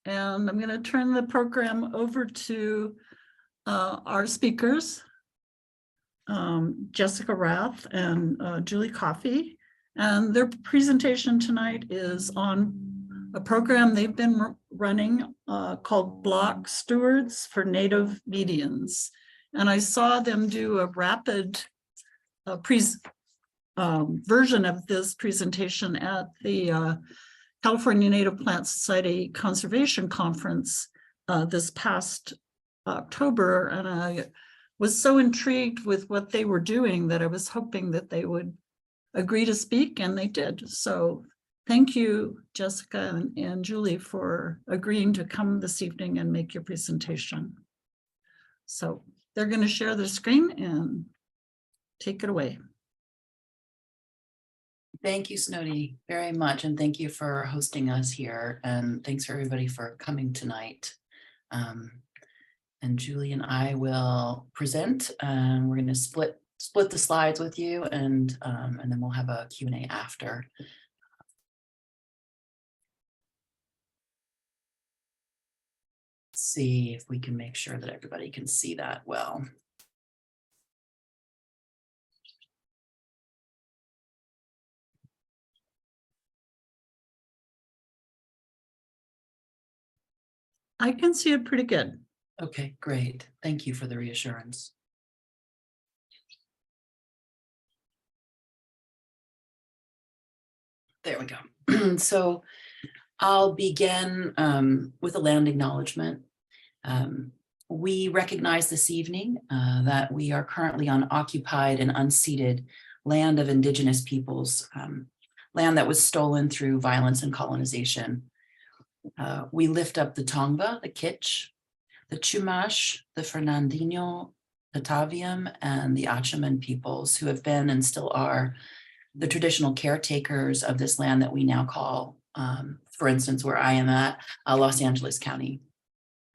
and I'm going to turn the program over to our speakers, Jessica Rath and Julie Coffey. And their presentation tonight is on a program they've been running called Block Stewards for Native Medians. And I saw them do a rapid version of this presentation at the California Native Plant Society Conservation Conference this past October. And I was so intrigued with what they were doing that I was hoping that they would agree to speak, and they did. So thank you, Jessica and Julie, for agreeing to come this evening and make your presentation. So they're going to share their screen and take it away. Thank you, Snowdy, very much. And thank you for hosting us here. And thanks for everybody for coming tonight. And Julie and I will present, and we're going to split the slides with you, and then we'll have a Q&A after. Let's see if we can make sure that everybody can see that well. I can see it pretty good. Okay, great. Thank you for the reassurance. There we go. So I'll begin with a land acknowledgement. We recognize this evening that we are currently on occupied and unceded land of Indigenous peoples, land that was stolen through violence and colonization. We lift up the Tongva, the Kitch, the Chumash, the Fernandino, the Tavium, and the Achaman peoples who have been and still are the traditional caretakers of this land that we now call, for instance, where I am at, Los Angeles County.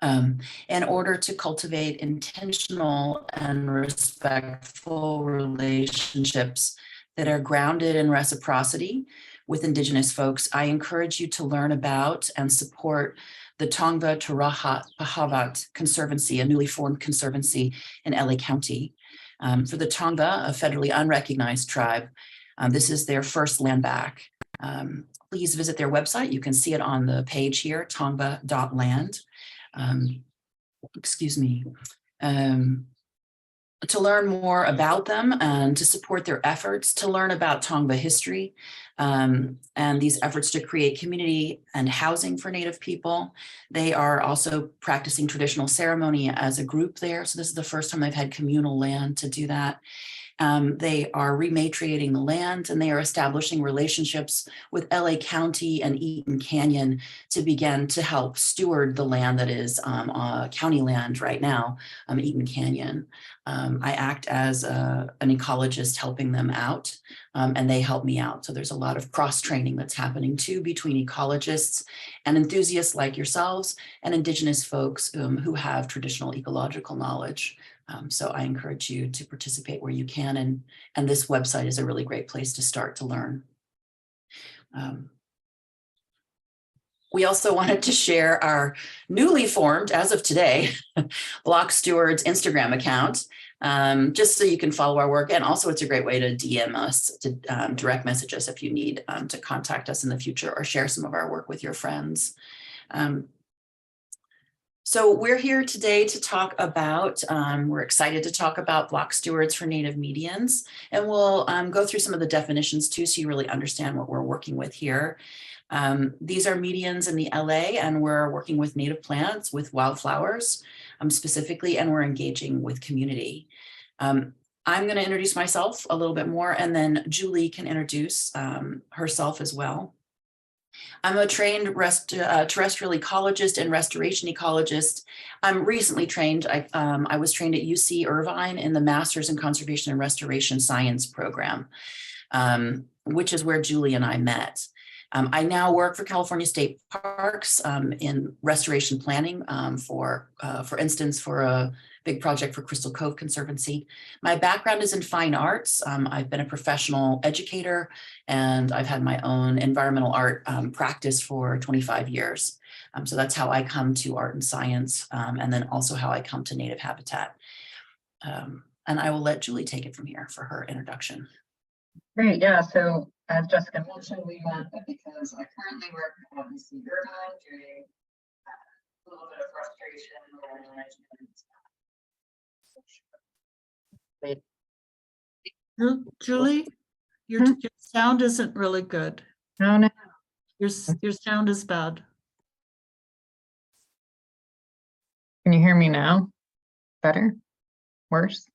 In order to cultivate intentional and respectful relationships that are grounded in reciprocity with Indigenous folks, I encourage you to learn about and support the Tongva Tarahat Pahavat Conservancy, a newly formed conservancy in LA County. For the Tongva, a federally unrecognized tribe, this is their first land back. Please visit their website. You can see it on the page here, tongva.land. Excuse me. To learn more about them and to support their efforts to learn about Tongva history and these efforts to create community and housing for Native people. They are also practicing traditional ceremony as a group there. So this is the first time they've had communal land to do that. They are rematriating the land, and they are establishing relationships with LA County and Eaton Canyon to begin to help steward the land that is county land right now, Eaton Canyon. I act as an ecologist helping them out, and they help me out. So there's a lot of cross-training that's happening too between ecologists and enthusiasts like yourselves and Indigenous folks who have traditional ecological knowledge. So I encourage you to participate where you can, and this website is a really great place to start to learn. We also wanted to share our newly formed, as of today, Block Stewards Instagram account, just so you can follow our work. And also it's a great way to DM us, to direct message us if you need to contact us in the future or share some of our work with your friends. So we're here today to talk about, we're excited to talk about Block Stewards for Native Medians, and we'll go through some of the definitions too, so you really understand what we're working with here. These are medians in the LA, and we're working with native plants, with wildflowers specifically, and we're engaging with community. I'm going to introduce myself a little bit more, and then Julie can introduce herself as well. I'm a trained terrestrial ecologist and restoration ecologist. I'm recently trained. I was trained at UC Irvine in the Masters in Conservation and Restoration Science program, which is where Julie and I met. I now work for California State Parks in restoration planning for instance, for a big project for Crystal Cove Conservancy. My background is in fine arts. I've been a professional educator, and I've had my own environmental art practice for 25 years. So that's how I come to art and science, and then also how I come to native habitat. And I will let Julie take it from here for her introduction. Great, yeah, so as Jessica mentioned, we met because I currently work at UC Irvine doing a little bit of restoration and management. Julie, your sound isn't really good. No, no. Your sound is bad. Can you hear me now? Better? Worse?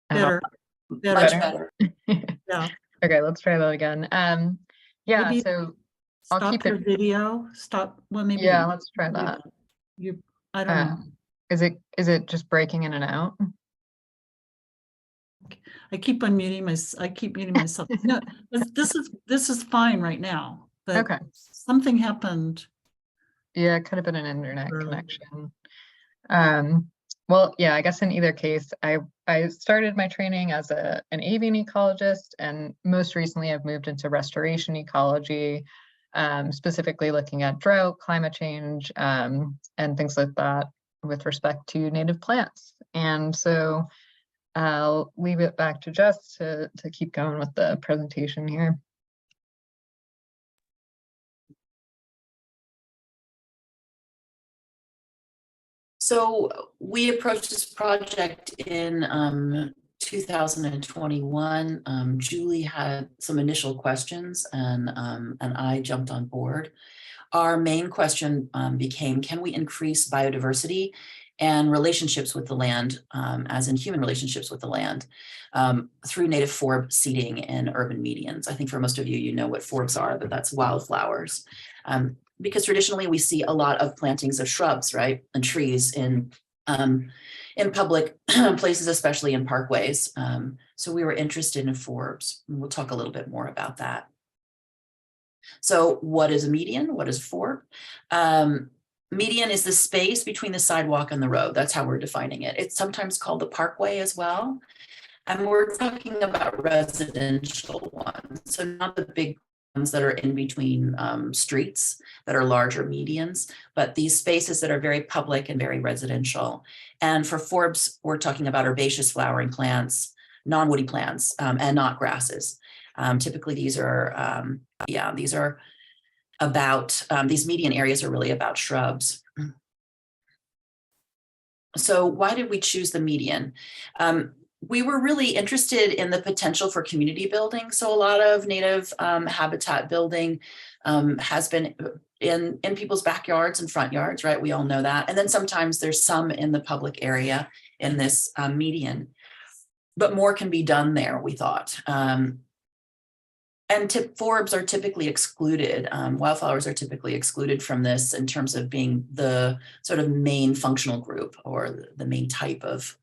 Better. Much better. Yeah. Okay, let's try that again. Yeah, Maybe so I'll Stop keep your it. video. Stop. Well, maybe. Yeah, let's try that. I don't know. Is it just breaking in and out? I keep muting myself. No, this is fine right now. But Okay. something happened. Yeah, it could have been an internet Early. connection. Well, yeah, I guess in either case, I started my training as an avian ecologist, and most recently I've moved into restoration ecology, specifically looking at drought, climate change, and things like that with respect to native plants. And so I'll leave it back to Jess to keep going with the presentation here. So we approached this project in 2021. Julie had some initial questions, and I jumped on board. Our main question became, can we increase biodiversity and relationships with the land, as in human relationships with the land, through native forb seeding in urban medians? I think for most of you, you know what forbs are, but that's wildflowers. Because traditionally we see a lot of plantings of shrubs, right, and trees in public places, especially in parkways. So we were interested in forbs. We'll talk a little bit more about that. So what is a median? What is forb? Median is the space between the sidewalk and the road. That's how we're defining it. It's sometimes called the parkway as well. And we're talking about residential ones. So not the big ones that are in between streets that are larger medians, but these spaces that are very public and very residential. And for forbs, we're talking about herbaceous flowering plants, non-woody plants, and not grasses. Typically these are, these are about, these median areas are really about shrubs. So why did we choose the median? We were really interested in the potential for community building. So a lot of native habitat building has been in people's backyards and front yards, right? We all know that. And then sometimes there's some in the public area in this median, but more can be done there, we thought. And forbs are typically excluded. Wildflowers are typically excluded from this in terms of being the sort of main functional group or the main type of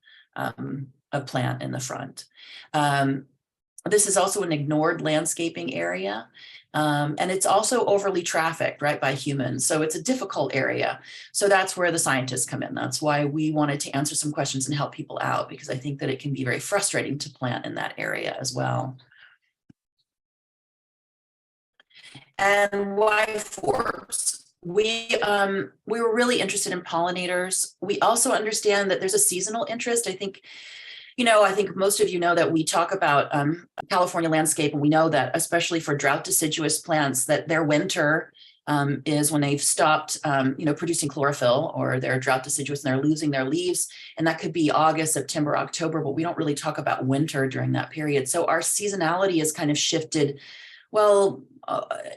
plant in the front. This is also an ignored landscaping area. And it's also overly trafficked, right, by humans. So it's a difficult area. So that's where the scientists come in. That's why we wanted to answer some questions and help people out, because I think that it can be very frustrating to plant in that area as well. And why forbs? We were really interested in pollinators. We also understand that there's a seasonal interest. I think most of you know that we talk about California landscape, and we know that especially for drought deciduous plants, that their winter is when they've stopped producing chlorophyll, or they're drought deciduous and they're losing their leaves. And that could be August, September, October, but we don't really talk about winter during that period. So our seasonality is kind of shifted. Well,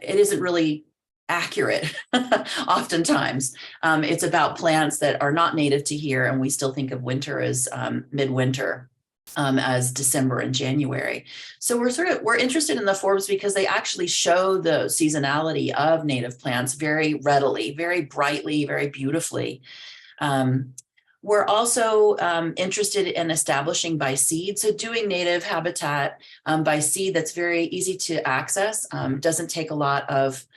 it isn't really accurate oftentimes. It's about plants that are not native to here, and we still think of winter as midwinter, as December and January. So we're interested in the forbs because they actually show the seasonality of native plants very readily, very brightly, very beautifully. We're also interested in establishing by seed. So doing native habitat by seed that's very easy to access, doesn't take a lot of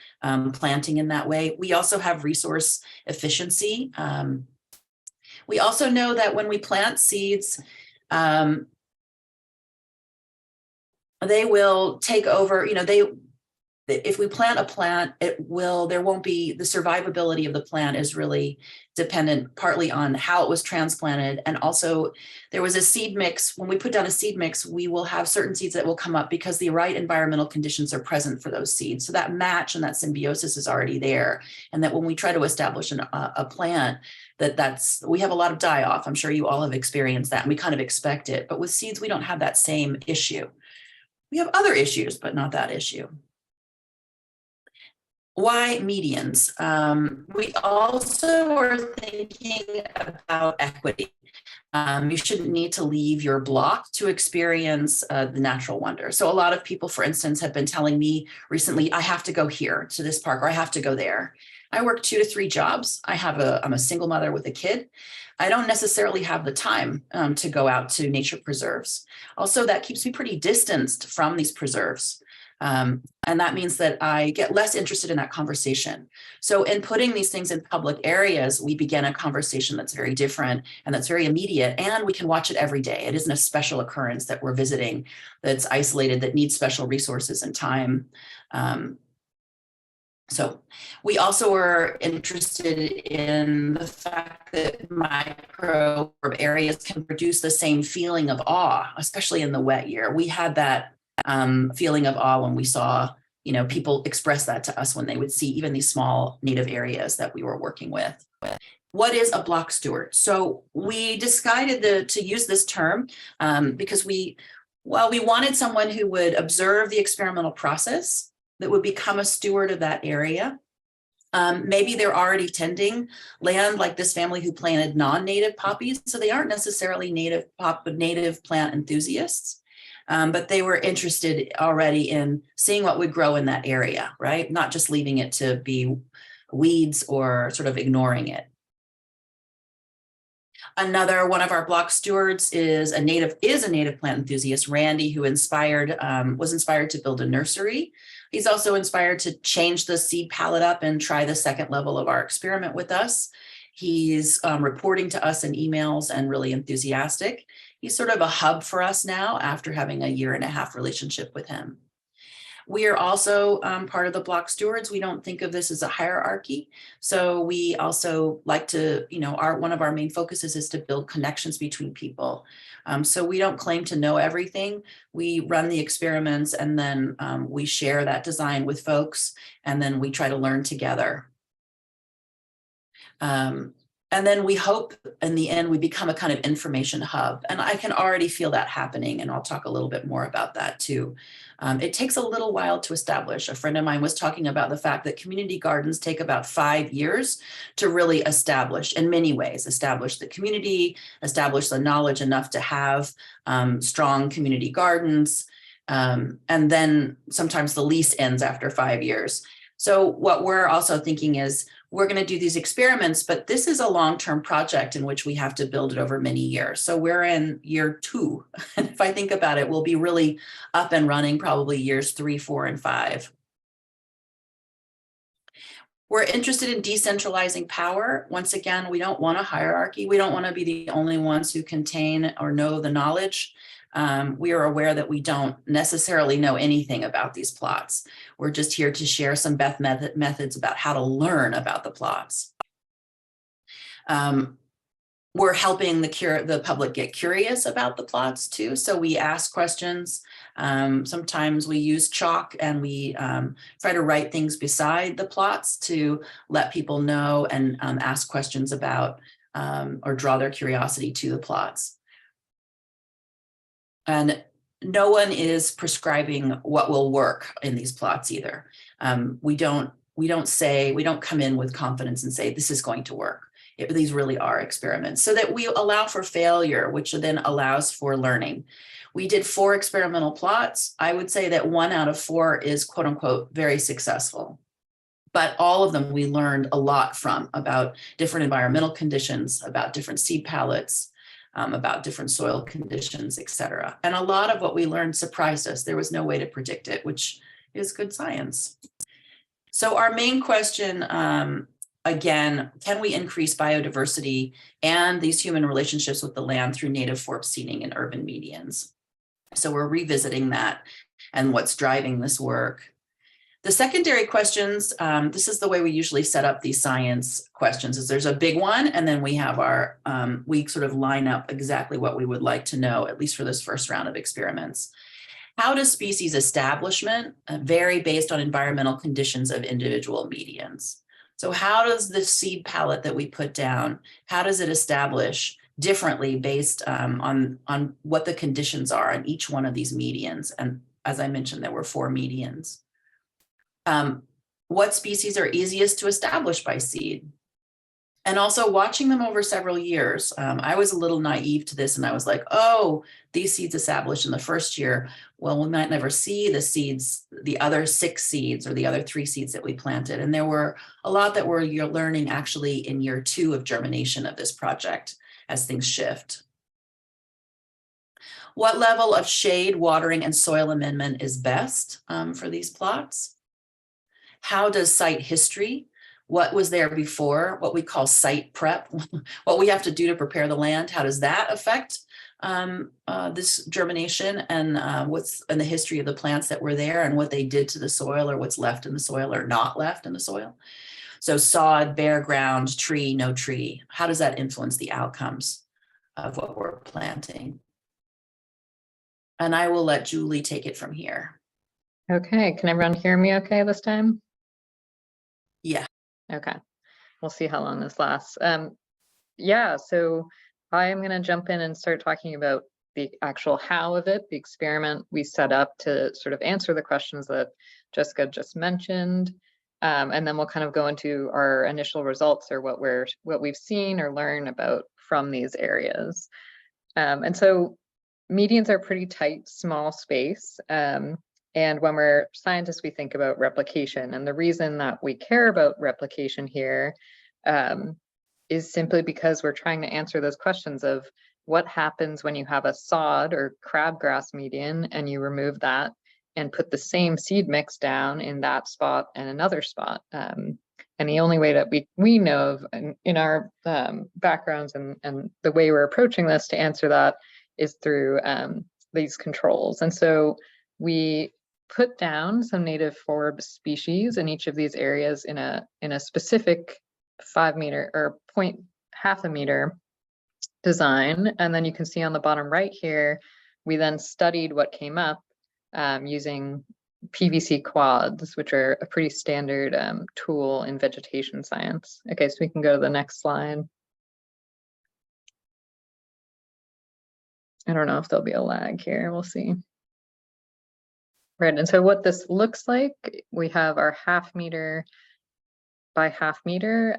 planting in that way. We also have resource efficiency. We also know that when we plant seeds, they will take over, if we plant a plant, there won't be, the survivability of the plant is really dependent partly on how it was transplanted. And also there was a seed mix. When we put down a seed mix, we will have certain seeds that will come up because the right environmental conditions are present for those seeds. So that match and that symbiosis is already there. And that when we try to establish a plant, we have a lot of die off. I'm sure you all have experienced that, and we kind of expect it. But with seeds, we don't have that same issue. We have other issues, but not that issue. Why medians? We also are thinking about equity. You shouldn't need to leave your block to experience the natural wonder. So a lot of people, for instance, have been telling me recently, I have to go here to this park, or I have to go there. I work 2 to 3 jobs. I'm a single mother with a kid. I don't necessarily have the time to go out to nature preserves. Also, that keeps me pretty distanced from these preserves. And that means that I get less interested in that conversation. So in putting these things in public areas, we begin a conversation that's very different and that's very immediate, and we can watch it every day. It isn't a special occurrence that we're visiting that's isolated, that needs special resources and time. So we also are interested in the fact that microbe areas can produce the same feeling of awe, especially in the wet year. We had that feeling of awe when we saw, people express that to us when they would see even these small native areas that we were working with. What is a block steward? So we decided to use this term because we wanted someone who would observe the experimental process, that would become a steward of that area. Maybe they're already tending land, like this family who planted non-native poppies, so they aren't necessarily native plant enthusiasts. But they were interested already in seeing what would grow in that area, right? Not just leaving it to be weeds or sort of ignoring it. Another one of our block stewards is a native plant enthusiast, Randy, who was inspired to build a nursery. He's also inspired to change the seed palette up and try the second level of our experiment with us. He's reporting to us in emails and really enthusiastic. He's sort of a hub for us now after having a 1.5-year relationship with him. We are also part of the block stewards. We don't think of this as a hierarchy. So we also like to, one of our main focuses is to build connections between people. So we don't claim to know everything. We run the experiments, and then we share that design with folks, and then we try to learn together. And then we hope in the end we become a kind of information hub. And I can already feel that happening, and I'll talk a little bit more about that too. It takes a little while to establish. A friend of mine was talking about the fact that community gardens take about 5 years to really establish, in many ways, establish the community, establish the knowledge enough to have strong community gardens. And then sometimes the lease ends after 5 years. So what we're also thinking is, we're going to do these experiments, but this is a long-term project in which we have to build it over many years. So we're in year 2. And if I think about it, we'll be really up and running probably years 3, 4, and 5. We're interested in decentralizing power. Once again, we don't want a hierarchy. We don't want to be the only ones who contain or know the knowledge. We are aware that we don't necessarily know anything about these plots. We're just here to share some best methods about how to learn about the plots. We're helping the public get curious about the plots too. So we ask questions. Sometimes we use chalk, and we try to write things beside the plots to let people know and ask questions about or draw their curiosity to the plots. And no one is prescribing what will work in these plots either. We don't come in with confidence and say, this is going to work. These really are experiments, so that we allow for failure, which then allows for learning. We did 4 experimental plots. I would say that 1 out of 4 is, quote unquote, very successful. But all of them we learned a lot from, about different environmental conditions, about different seed palettes, about different soil conditions, et cetera. And a lot of what we learned surprised us. There was no way to predict it, which is good science. So our main question again, can we increase biodiversity and these human relationships with the land through native forb seeding and urban medians? So we're revisiting that and what's driving this work. The secondary questions, this is the way we usually set up these science questions, is there's a big one, and then we have our, we sort of line up exactly what we would like to know, at least for this first round of experiments. How does species establishment vary based on environmental conditions of individual medians? So how does the seed palette that we put down, how does it establish differently based on what the conditions are on each one of these medians? And as I mentioned, there were 4 medians. What species are easiest to establish by seed? And also watching them over several years. I was a little naive to this, and I was like, oh, these seeds established in the first year. Well, we might never see the seeds, the other 6 seeds or the other 3 seeds that we planted. And there were a lot that you're learning actually in year 2 of germination of this project as things shift. What level of shade, watering, and soil amendment is best for these plots? How does site history, what was there before, what we call site prep, what we have to do to prepare the land, how does that affect this germination, and what's in the history of the plants that were there and what they did to the soil, or what's left in the soil or not left in the soil? So sod, bare ground, tree, no tree, how does that influence the outcomes of what we're planting? And I will let Julie take it from here. Okay, can everyone hear me okay this time? Yeah. Okay, we'll see how long this lasts. Yeah, so I'm going to jump in and start talking about the actual how of it, the experiment we set up to sort of answer the questions that Jessica just mentioned. And then we'll kind of go into our initial results, or what we've seen or learned about from these areas. And so medians are pretty tight, small space. And when we're scientists, we think about replication. And the reason that we care about replication here is simply because we're trying to answer those questions of what happens when you have a sod or crabgrass median and you remove that and put the same seed mix down in that spot and another spot. And the only way that we know of in our backgrounds and the way we're approaching this to answer that is through these controls. And so we put down some native forb species in each of these areas in a specific 5 meter or half a meter design. And then you can see on the bottom right here, we then studied what came up using PVC quads, which are a pretty standard tool in vegetation science. Okay, so we can go to the next slide. I don't know if there'll be a lag here, we'll see. Right, and so what this looks like, we have our half meter by half meter,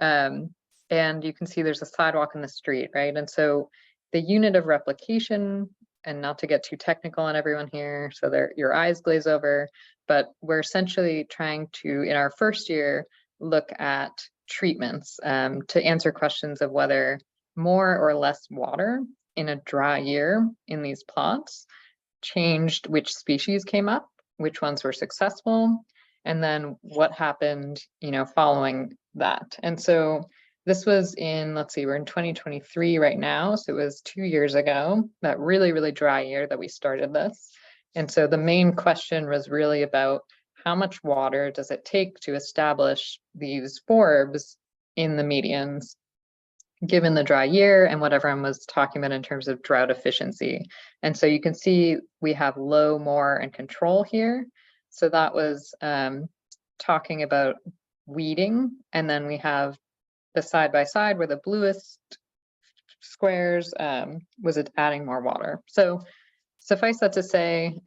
and you can see there's a sidewalk in the street, right? And so the unit of replication, and not to get too technical on everyone here, so your eyes glaze over, but we're essentially trying to, in our first year, look at treatments to answer questions of whether more or less water in a dry year in these plots changed which species came up, which ones were successful, and then what happened, following that. And so this was in, let's see, we're in 2023 right now. So it was 2 years ago, that really, really dry year that we started this. And so the main question was really about how much water does it take to establish these forbs in the medians, given the dry year and what everyone was talking about in terms of drought efficiency. And so you can see we have low, more, and control here. So that was talking about weeding. And then we have the side by side where the bluest squares was it adding more water. So suffice that to say,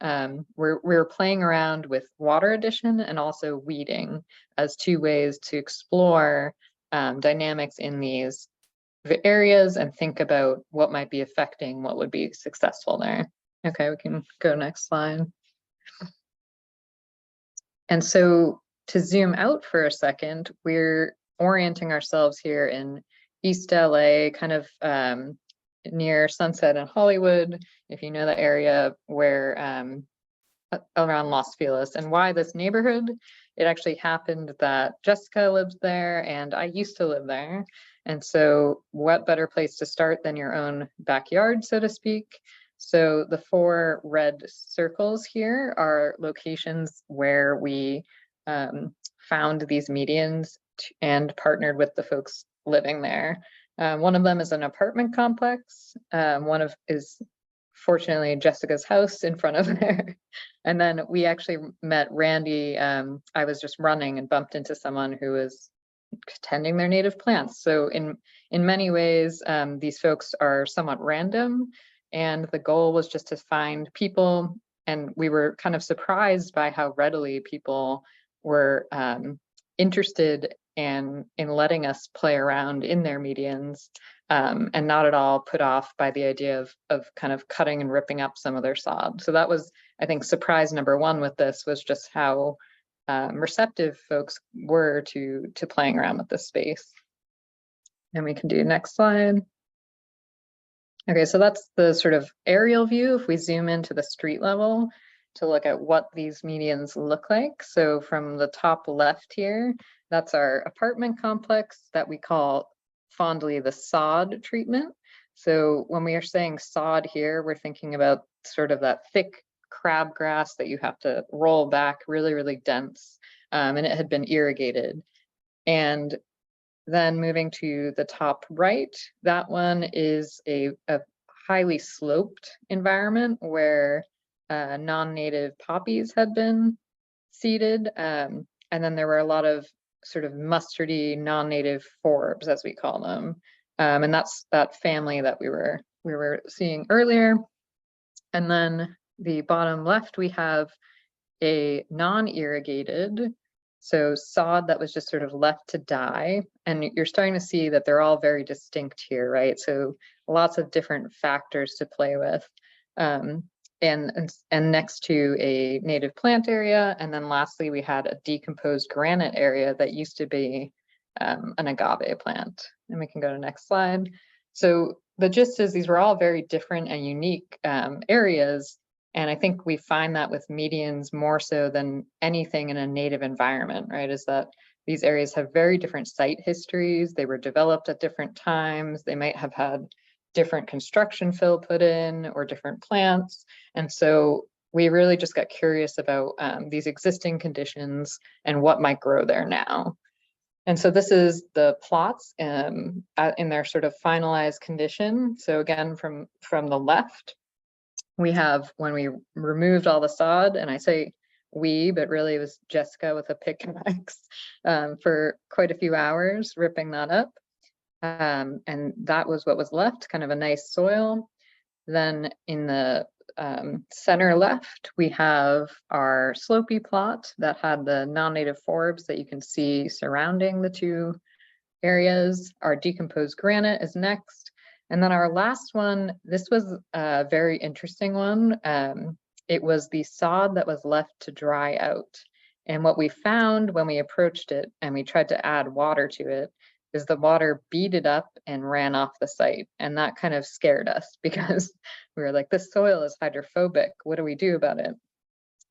we're playing around with water addition and also weeding as 2 ways to explore dynamics in these areas and think about what might be affecting what would be successful there. Okay, we can go next slide. And so to zoom out for a second, we're orienting ourselves here in East LA, kind of near Sunset and Hollywood, if you know the area, where around Los Feliz. And why this neighborhood it actually happened that Jessica lives there and I used to live there. And so what better place to start than your own backyard, so to speak? So the 4 red circles here are locations where we found these medians and partnered with the folks living there. One of them is an apartment complex. One is fortunately Jessica's house in front of there. And then we actually met Randy. I was just running and bumped into someone who was tending their native plants. So in many ways, these folks are somewhat random, and the goal was just to find people. And we were kind of surprised by how readily people were interested in letting us play around in their medians, and not at all put off by the idea of kind of cutting and ripping up some of their sod. So that was, I think, surprise number 1 with this, was just how receptive folks were to playing around with this space. And we can do next slide. Okay, so that's the sort of aerial view. If we zoom into the street level to look at what these medians look like. So from the top left here, that's our apartment complex that we call fondly the sod treatment. So when we are saying sod here, we're thinking about sort of that thick crabgrass that you have to roll back, really, really dense, and it had been irrigated. And then moving to the top right, that one is a highly sloped environment where non-native poppies had been seeded. And then there were a lot of sort of mustardy non-native forbs, as we call them. And that's that family that we were seeing earlier. And then the bottom left, we have a non-irrigated, so sod that was just sort of left to die. And you're starting to see that they're all very distinct here, right? So lots of different factors to play with. And next to a native plant area. And then lastly, we had a decomposed granite area that used to be an agave plant. And we can go to next slide. So the gist is these were all very different and unique areas. And I think we find that with medians more so than anything in a native environment, right? Is that these areas have very different site histories. They were developed at different times. They might have had different construction fill put in or different plants. And so we really just got curious about these existing conditions and what might grow there now. And so this is the plots in their sort of finalized condition. So again, from the left, we have when we removed all the sod, and I say we, but really it was Jessica with a pickaxe for quite a few hours, ripping that up. And that was what was left, kind of a nice soil. Then in the center left, we have our slopey plot that had the non-native forbs that you can see surrounding the 2 areas. Our decomposed granite is next. And then our last one, this was a very interesting one. It was the sod that was left to dry out. And what we found when we approached it and we tried to add water to it is the water beaded up and ran off the site. And that kind of scared us because we were like, this soil is hydrophobic. What do we do about it?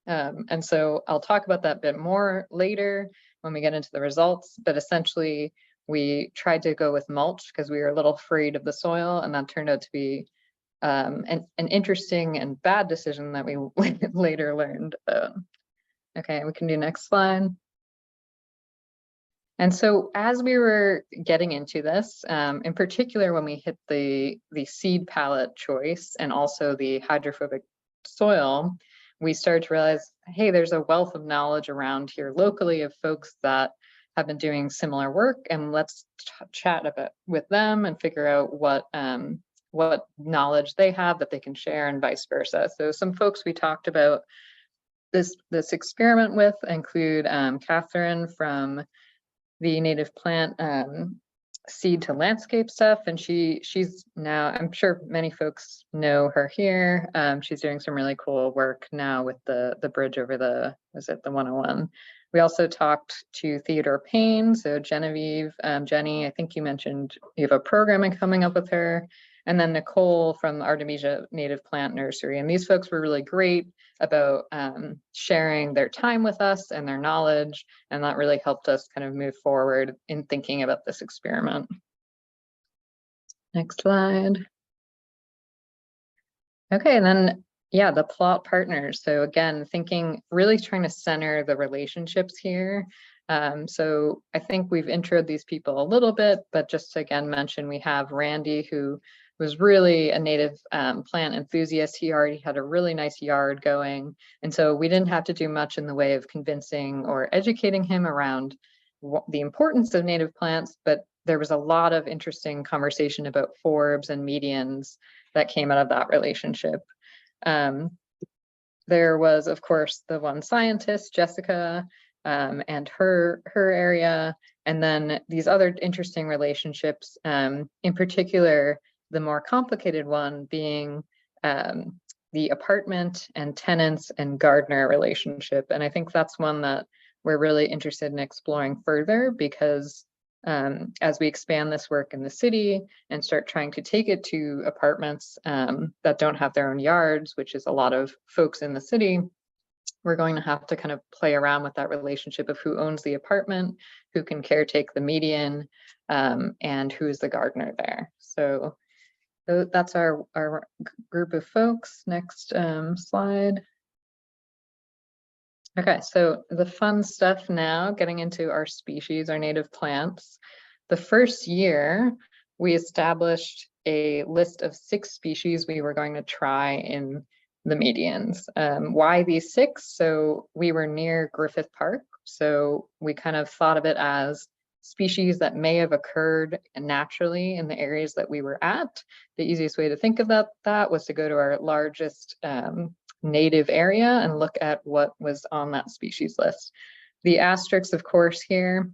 And so I'll talk about that a bit more later when we get into the results. But essentially, we tried to go with mulch because we were a little afraid of the soil, and that turned out to be an interesting and bad decision that we later learned about. Okay, we can do next slide. And so as we were getting into this, in particular, when we hit the seed palette choice and also the hydrophobic soil, we started to realize, hey, there's a wealth of knowledge around here locally of folks that have been doing similar work, and let's chat about with them and figure out what knowledge they have that they can share and vice versa. So some folks we talked about this experiment with include Catherine from the native plant seed to landscape stuff, and she's now, I'm sure many folks know her here. She's doing some really cool work now with the bridge over the 101. We also talked to Theodore Payne, so Genevieve, Jenny, I think you mentioned you have a programming coming up with her. and then Nicole from the Artemisia Native Plant Nursery. And these folks were really great about sharing their time with us and their knowledge, and that really helped us kind of move forward in thinking about this experiment. Next slide. Okay, and then, yeah, the plot partners. So again, really trying to center the relationships here. So I think we've introed these people a little bit, but just to again mention, we have Randy, who was really a native plant enthusiast. He already had a really nice yard going. And so we didn't have to do much in the way of convincing or educating him around the importance of native plants, but there was a lot of interesting conversation about forbs and medians that came out of that relationship. There was, of course, the one scientist, Jessica, and her area, and then these other interesting relationships, in particular, the more complicated one being the apartment and tenants and gardener relationship. And I think that's one that we're really interested in exploring further, because as we expand this work in the city and start trying to take it to apartments that don't have their own yards, which is a lot of folks in the city, we're going to have to kind of play around with that relationship of who owns the apartment, who can caretake the median, and who is the gardener there. So that's our group of folks. Next slide. Okay, so the fun stuff now, getting into our species, our native plants. The first year, we established a list of 6 species we were going to try in the medians. Why these 6? So we were near Griffith Park, so we kind of thought of it as species that may have occurred naturally in the areas that we were at. The easiest way to think about that was to go to our largest native area and look at what was on that species list. The asterisks, of course, here.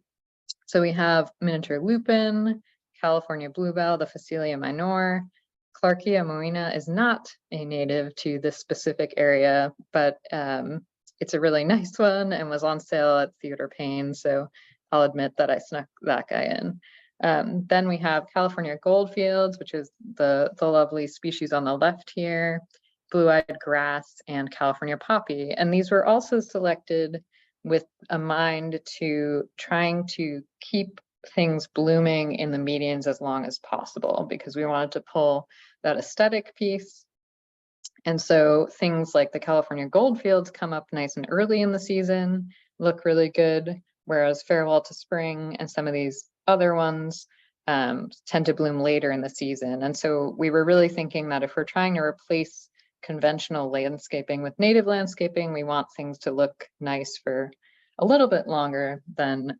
So we have miniature lupin, California bluebell, the Phacelia minor. Clarkia marina is not a native to this specific area, but it's a really nice one and was on sale at Theodore Payne. So I'll admit that I snuck that guy in. Then we have California goldfields, which is the lovely species on the left here, blue-eyed grass, and California poppy. And these were also selected with a mind to trying to keep things blooming in the medians as long as possible, because we wanted to pull that aesthetic piece. And so things like the California goldfields come up nice and early in the season, look really good, whereas farewell to spring and some of these other ones tend to bloom later in the season. And so we were really thinking that if we're trying to replace conventional landscaping with native landscaping, we want things to look nice for a little bit longer than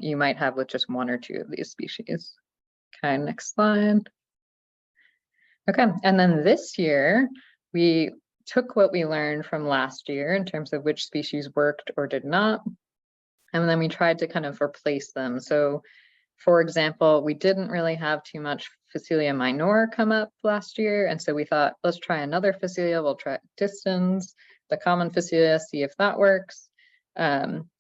you might have with just 1 or 2 of these species. Okay, next slide. Okay, and then this year, we took what we learned from last year in terms of which species worked or did not, and then we tried to kind of replace them. So, for example, we didn't really have too much Phacelia minor come up last year, and so we thought, let's try another Phacelia. We'll try distance, the common Phacelia, see if that works.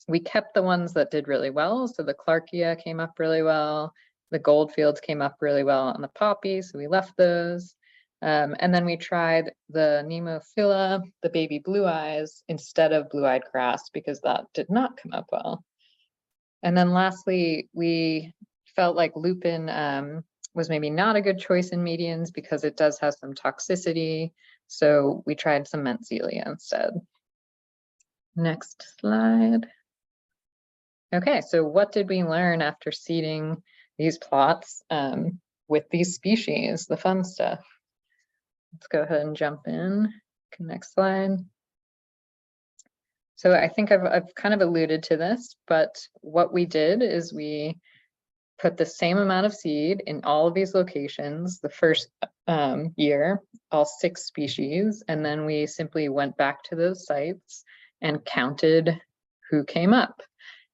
We kept the ones that did really well. So the Clarkia came up really well. The goldfields came up really well on the poppy, so we left those. And then we tried the Nemophila, the baby blue eyes, instead of blue-eyed grass, because that did not come up well. And then lastly, we felt like lupin was maybe not a good choice in medians because it does have some toxicity. So we tried some Mentzelia instead. Next slide. Okay, so what did we learn after seeding these plots with these species, the fun stuff? Let's go ahead and jump in. Okay, next slide. So I think I've kind of alluded to this, but what we did is we put the same amount of seed in all of these locations the first year, all 6 species, and then we simply went back to those sites and counted who came up.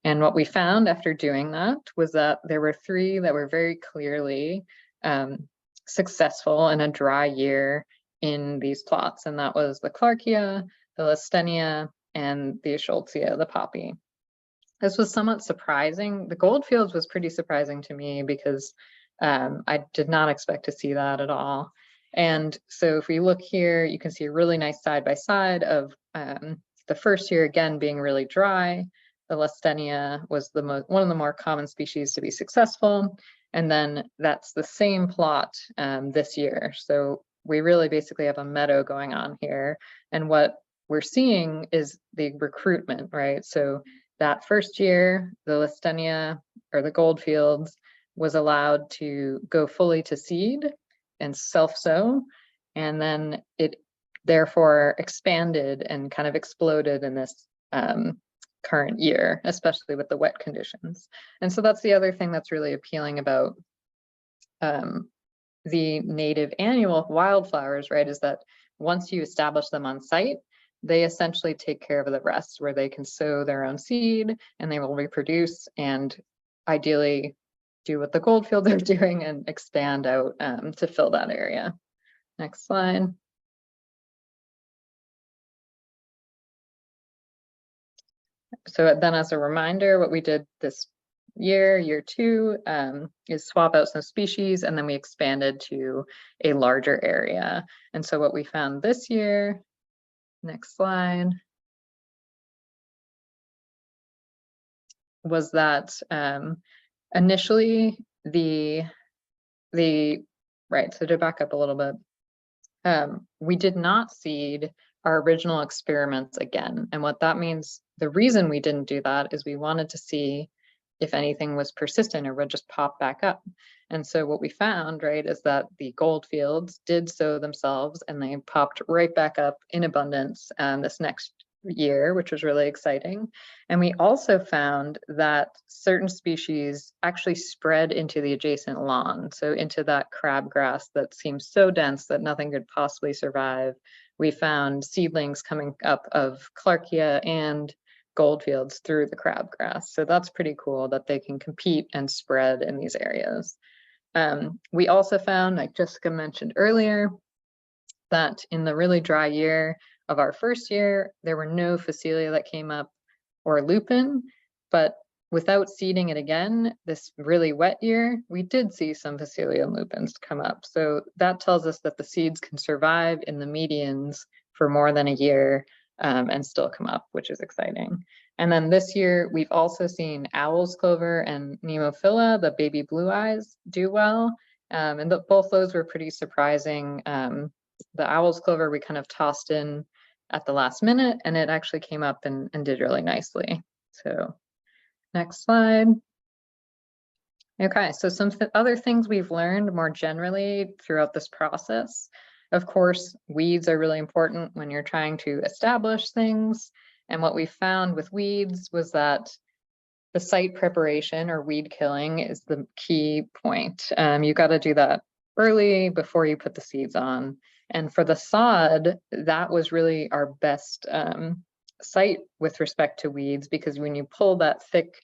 And what we found after doing that was that there were 3 that were very clearly successful in a dry year in these plots, and that was the Clarkia, the Listenia, and the Escholzia, the poppy. This was somewhat surprising. The goldfields was pretty surprising to me because I did not expect to see that at all. And so if we look here, you can see a really nice side by side of the first year again being really dry. The Lestenia was one of the more common species to be successful. And then that's the same plot this year. So we really basically have a meadow going on here. And what we're seeing is the recruitment, right? So that first year, the Lestenia or the goldfields was allowed to go fully to seed and self-sow. And then it therefore expanded and kind of exploded in this current year, especially with the wet conditions. And so that's the other thing that's really appealing about the native annual wildflowers, right, is that once you establish them on site, they essentially take care of the rest, where they can sow their own seed and they will reproduce and ideally do what the goldfields are doing and expand out to fill that area. Next slide. So then as a reminder, what we did this year 2, is swap out some species, and then we expanded to a larger area. And so what we found this year, next slide, was that initially right, so to back up a little bit, we did not seed our original experiments again. And what that means, the reason we didn't do that is we wanted to see if anything was persistent or would just pop back up. And so what we found, right, is that the goldfields did sow themselves and they popped right back up in abundance this next year, which was really exciting. And we also found that certain species actually spread into the adjacent lawn, so into that crabgrass that seems so dense that nothing could possibly survive. We found seedlings coming up of Clarkia and goldfields through the crabgrass. So that's pretty cool that they can compete and spread in these areas. We also found, like Jessica mentioned earlier, that in the really dry year of our first year, there were no Phacelia that came up or lupin, but without seeding it again, this really wet year, we did see some Phacelia and lupins come up. So that tells us that the seeds can survive in the medians for more than a year and still come up, which is exciting. And then this year, we've also seen owl's clover and Nemophila, the baby blue eyes, do well. And both those were pretty surprising. The owl's clover we kind of tossed in at the last minute, and it actually came up and did really nicely. So next slide. Okay, so some other things we've learned more generally throughout this process. Of course, weeds are really important when you're trying to establish things. And what we found with weeds was that the site preparation or weed killing is the key point. You got to do that early before you put the seeds on. And for the sod, that was really our best site with respect to weeds, because when you pull that thick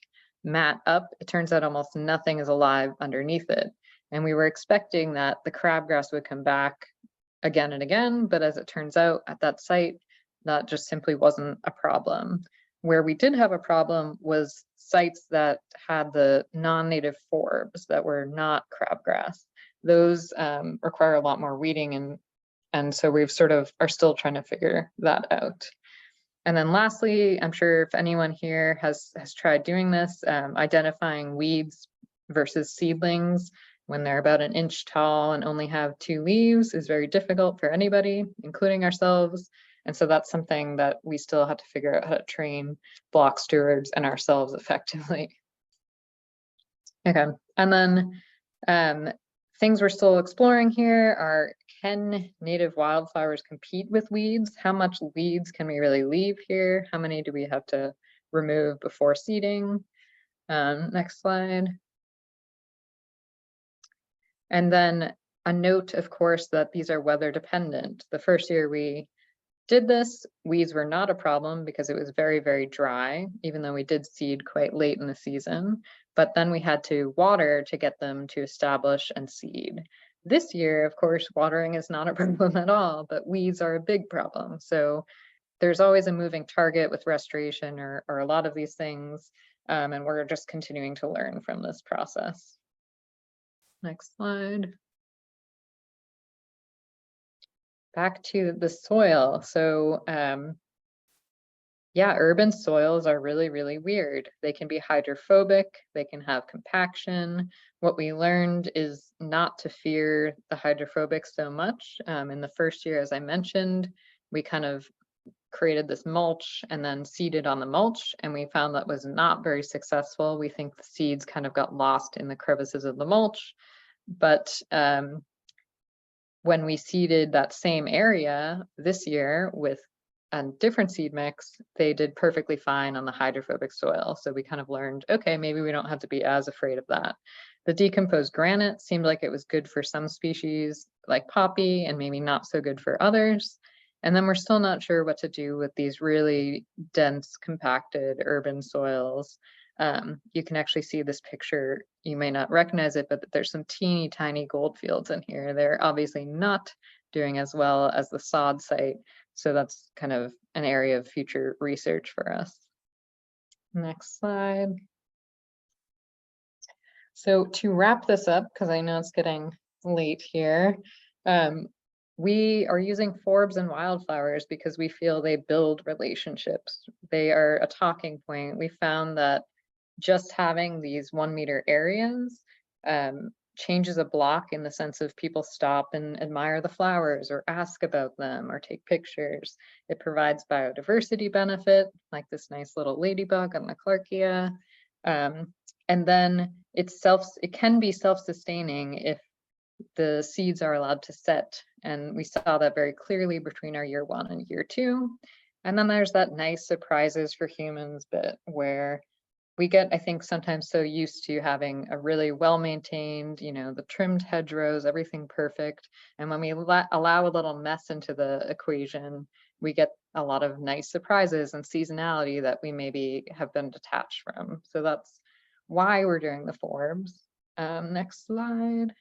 mat up, it turns out almost nothing is alive underneath it. And we were expecting that the crabgrass would come back again and again, but as it turns out at that site, that just simply wasn't a problem. Where we did have a problem was sites that had the non-native forbs that were not crabgrass. Those require a lot more weeding, and so we've sort of are still trying to figure that out. And then lastly, I'm sure if anyone here has tried doing this, identifying weeds versus seedlings when they're about an inch tall and only have 2 leaves is very difficult for anybody, including ourselves. And so that's something that we still have to figure out how to train block stewards and ourselves effectively. Okay, and then things we're still exploring here are, can native wildflowers compete with weeds? How much weeds can we really leave here? How many do we have to remove before seeding? Next slide. And then a note, of course, that these are weather dependent. The first year we did this, weeds were not a problem because it was very, very dry, even though we did seed quite late in the season. But then we had to water to get them to establish and seed. This year, of course, watering is not a problem at all, but weeds are a big problem. So there's always a moving target with restoration or a lot of these things, and we're just continuing to learn from this process. Next slide. Back to the soil. So yeah, urban soils are really, really weird. They can be hydrophobic, they can have compaction. What we learned is not to fear the hydrophobic so much. In the first year, as I mentioned, we kind of created this mulch and then seeded on the mulch, and we found that was not very successful. We think the seeds kind of got lost in the crevices of the mulch. But when we seeded that same area this year with a different seed mix, they did perfectly fine on the hydrophobic soil. So we kind of learned, okay, maybe we don't have to be as afraid of that. The decomposed granite seemed like it was good for some species like poppy and maybe not so good for others. And then we're still not sure what to do with these really dense, compacted urban soils. You can actually see this picture. You may not recognize it, but there's some teeny tiny gold fields in here. They're obviously not doing as well as the sod site. So that's kind of an area of future research for us. Next slide. So to wrap this up, because I know it's getting late here, we are using forbs and wildflowers because we feel they build relationships. They are a talking point. We found that just having these 1 meter areas changes a block in the sense of people stop and admire the flowers or ask about them or take pictures. It provides biodiversity benefit, like this nice little ladybug on the Clarkia. And then it can be self-sustaining if the seeds are allowed to set. And we saw that very clearly between our year 1 and year 2. And then there's that nice surprises for humans bit where we get, I think, sometimes so used to having a really well-maintained, the trimmed hedgerows, everything perfect. And when we allow a little mess into the equation, we get a lot of nice surprises and seasonality that we maybe have been detached from. So that's why we're doing the forbs. Next slide.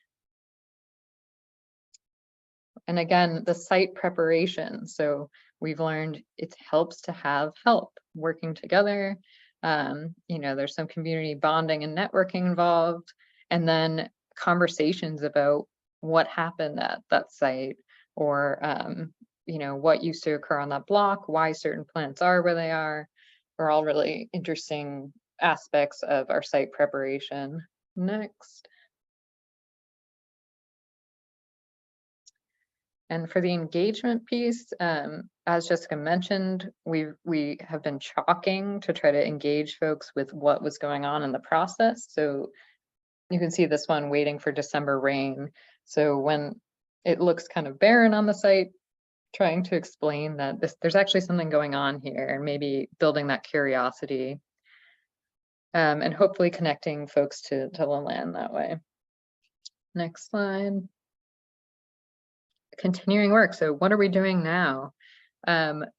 And again, the site preparation. So we've learned it helps to have help working together. There's some community bonding and networking involved, and then conversations about what happened at that site or, what used to occur on that block, why certain plants are where they are all really interesting aspects of our site preparation. Next. And for the engagement piece, as Jessica mentioned, we have been chalking to try to engage folks with what was going on in the process. So you can see this one, waiting for December rain. So when it looks kind of barren on the site, trying to explain that there's actually something going on here, and maybe building that curiosity, and hopefully connecting folks to the land that way. Next slide. Continuing work. So what are we doing now?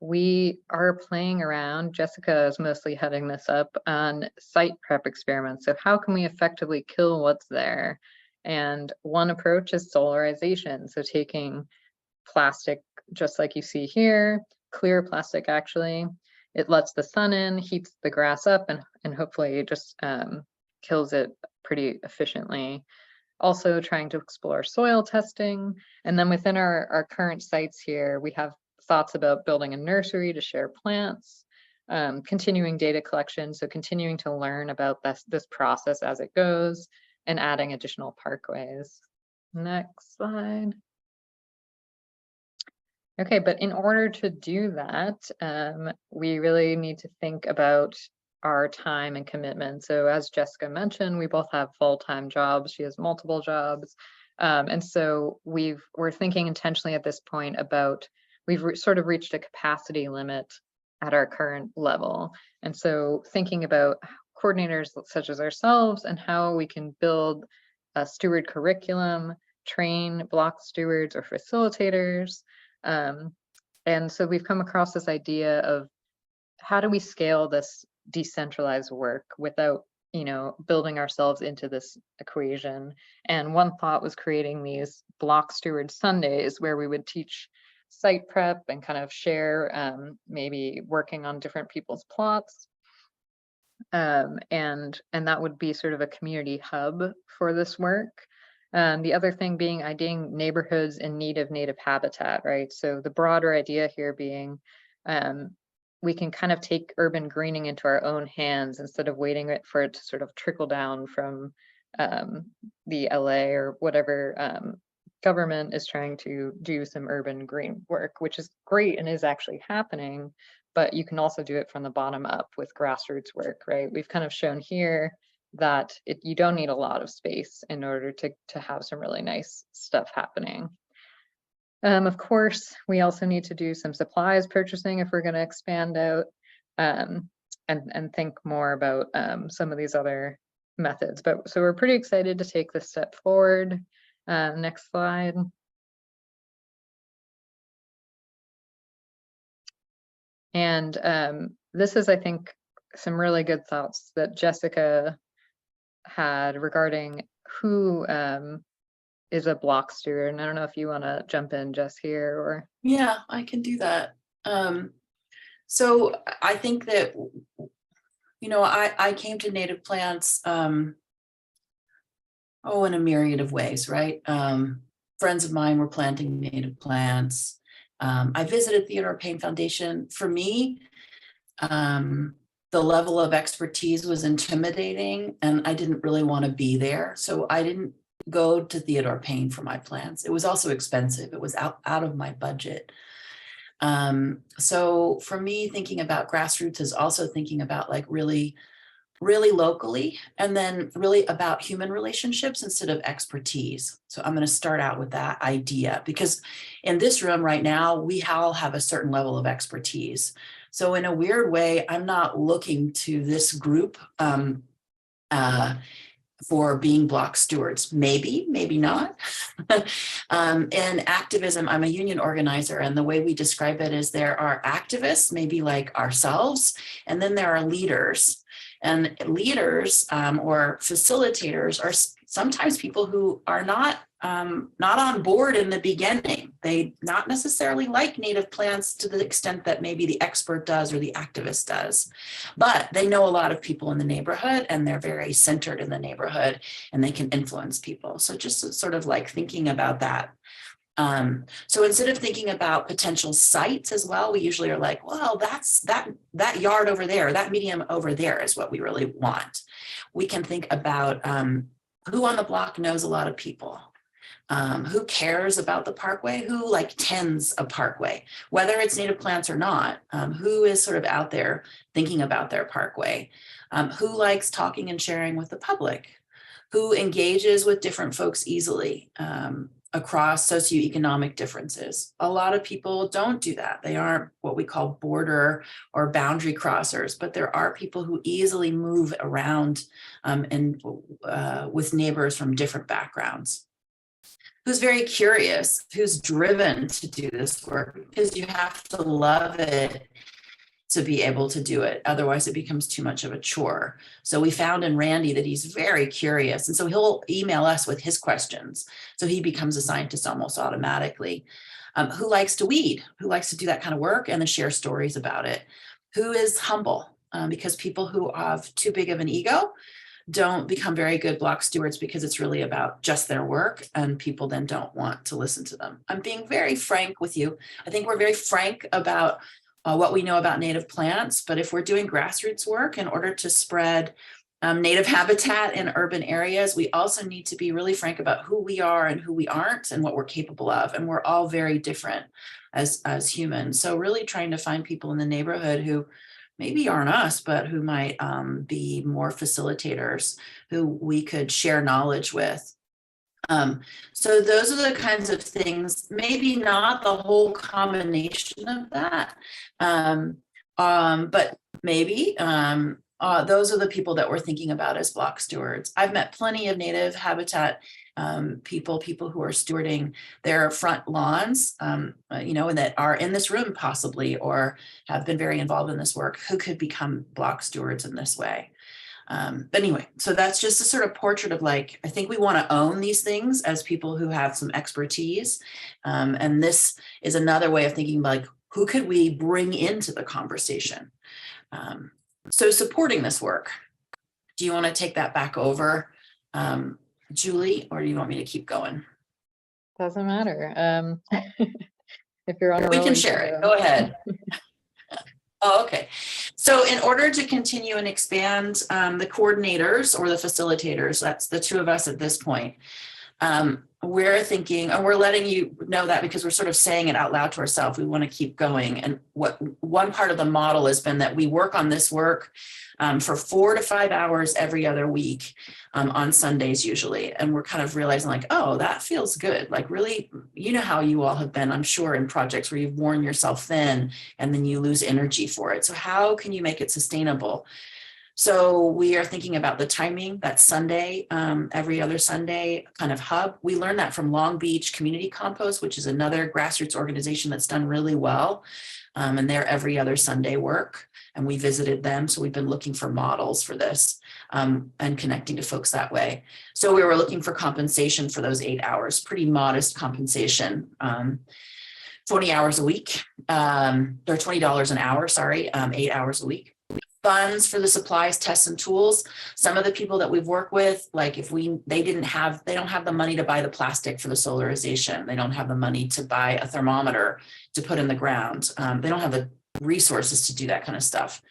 We are playing around. Jessica is mostly heading this up on site prep experiments. So how can we effectively kill what's there? And one approach is solarization. So taking plastic, just like you see here, clear plastic actually, it lets the sun in, heats the grass up, and hopefully it just kills it pretty efficiently. Also trying to explore soil testing. And then within our current sites here, we have thoughts about building a nursery to share plants, continuing data collection, so continuing to learn about this process as it goes, and adding additional parkways. Next slide. Okay, but in order to do that, we really need to think about our time and commitment. So as Jessica mentioned, we both have full-time jobs. She has multiple jobs. And so we're thinking intentionally at this point about, we've sort of reached a capacity limit at our current level. And so thinking about coordinators such as ourselves and how we can build a steward curriculum, train block stewards or facilitators. And so we've come across this idea of how do we scale this decentralized work without, building ourselves into this equation. And one thought was creating these Block Steward Sundays where we would teach site prep and kind of share, maybe working on different people's plots. And that would be sort of a community hub for this work. The other thing being IDing neighborhoods in need of native habitat, right? So the broader idea here being we can kind of take urban greening into our own hands instead of waiting for it to sort of trickle down from the LA or whatever government is trying to do some urban green work, which is great and is actually happening, but you can also do it from the bottom up with grassroots work, right? We've kind of shown here that you don't need a lot of space in order to have some really nice stuff happening. Of course, we also need to do some supplies purchasing if we're going to expand out and think more about some of these other methods. But so we're pretty excited to take this step forward. Next slide. And this is, I think, some really good thoughts that Jessica had regarding who is a block steward. And I don't know if you want to jump in, Jess, here or. Yeah, I can do that. So I think that, you know, I came to native plants, in a myriad of ways, right? Friends of mine were planting native plants. I visited Theodore Payne Foundation. For me, the level of expertise was intimidating and I didn't really want to be there. So I didn't go to Theodore Payne for my plants. It was also expensive. It was out of my budget. So for me, thinking about grassroots is also thinking about like really locally, and then really about human relationships instead of expertise. So I'm going to start out with that idea, because in this room right now, we all have a certain level of expertise. So in a weird way, I'm not looking to this group for being block stewards. Maybe not. In activism, I'm a union organizer, and the way we describe it is there are activists, maybe like ourselves, and then there are leaders. And leaders or facilitators are sometimes people who are not on board in the beginning. They not necessarily like native plants to the extent that maybe the expert does or the activist does, but they know a lot of people in the neighborhood and they're very centered in the neighborhood and they can influence people. So just sort of like thinking about that. So instead of thinking about potential sites as well, we usually are like, well, that's that yard over there, that medium over there is what we really want. We can think about who on the block knows a lot of people, who cares about the parkway, who like tends a parkway, whether it's native plants or not, who is sort of out there thinking about their parkway, who likes talking and sharing with the public, who engages with different folks easily, across socioeconomic differences. A lot of people don't do that. They aren't what we call border or boundary crossers, but there are people who easily move around and with neighbors from different backgrounds. Who's very curious, who's driven to do this work, because you have to love it to be able to do it. Otherwise, it becomes too much of a chore. So we found in Randy that he's very curious. And so he'll email us with his questions. So he becomes a scientist almost automatically. Who likes to weed, who likes to do that kind of work and then share stories about it. Who is humble, because people who have too big of an ego don't become very good block stewards because it's really about just their work and people then don't want to listen to them. I'm being very frank with you. I think we're very frank about what we know about native plants, but if we're doing grassroots work in order to spread native habitat in urban areas, we also need to be really frank about who we are and who we aren't and what we're capable of. And we're all very different as humans. So really trying to find people in the neighborhood who maybe aren't us, but who might be more facilitators, who we could share knowledge with. So those are the kinds of things, maybe not the whole combination of that, but maybe those are the people that we're thinking about as block stewards. I've met plenty of native habitat people who are stewarding their front lawns, and that are in this room possibly, or have been very involved in this work, who could become block stewards in this way. But anyway, so that's just a sort of portrait of like, I think we want to own these things as people who have some expertise. And this is another way of thinking like, who could we bring into the conversation? So supporting this work, do you want to take that back over? Julie, or do you want me to keep going? Doesn't matter. If you're on a We roll, can you share it. go. Go ahead. Oh, okay. So in order to continue and expand the coordinators or the facilitators, that's the two of us at this point, we're thinking, and we're letting you know that because we're sort of saying it out loud to ourselves, we want to keep going. And what one part of the model has been that we work on this work for 4 to 5 hours every other week on Sundays usually. And we're kind of realizing like, oh, that feels good. Like really, you know how you all have been, I'm sure, in projects where you've worn yourself thin and then you lose energy for it. So how can you make it sustainable? So we are thinking about the timing, that Sunday, every other Sunday kind of hub. We learned that from Long Beach Community Compost, which is another grassroots organization that's done really well. And they're every other Sunday work. And we visited them. So we've been looking for models for this and connecting to folks that way. So we were looking for compensation for those 8 hours, pretty modest compensation. 20 hours a week, or $20 an hour, sorry, 8 hours a week. Funds for the supplies, tests, and tools. Some of the people that we've worked with, like if they don't have the money to buy the plastic for the solarization. They don't have the money to buy a thermometer to put in the ground. They don't have the resources to do that kind of stuff.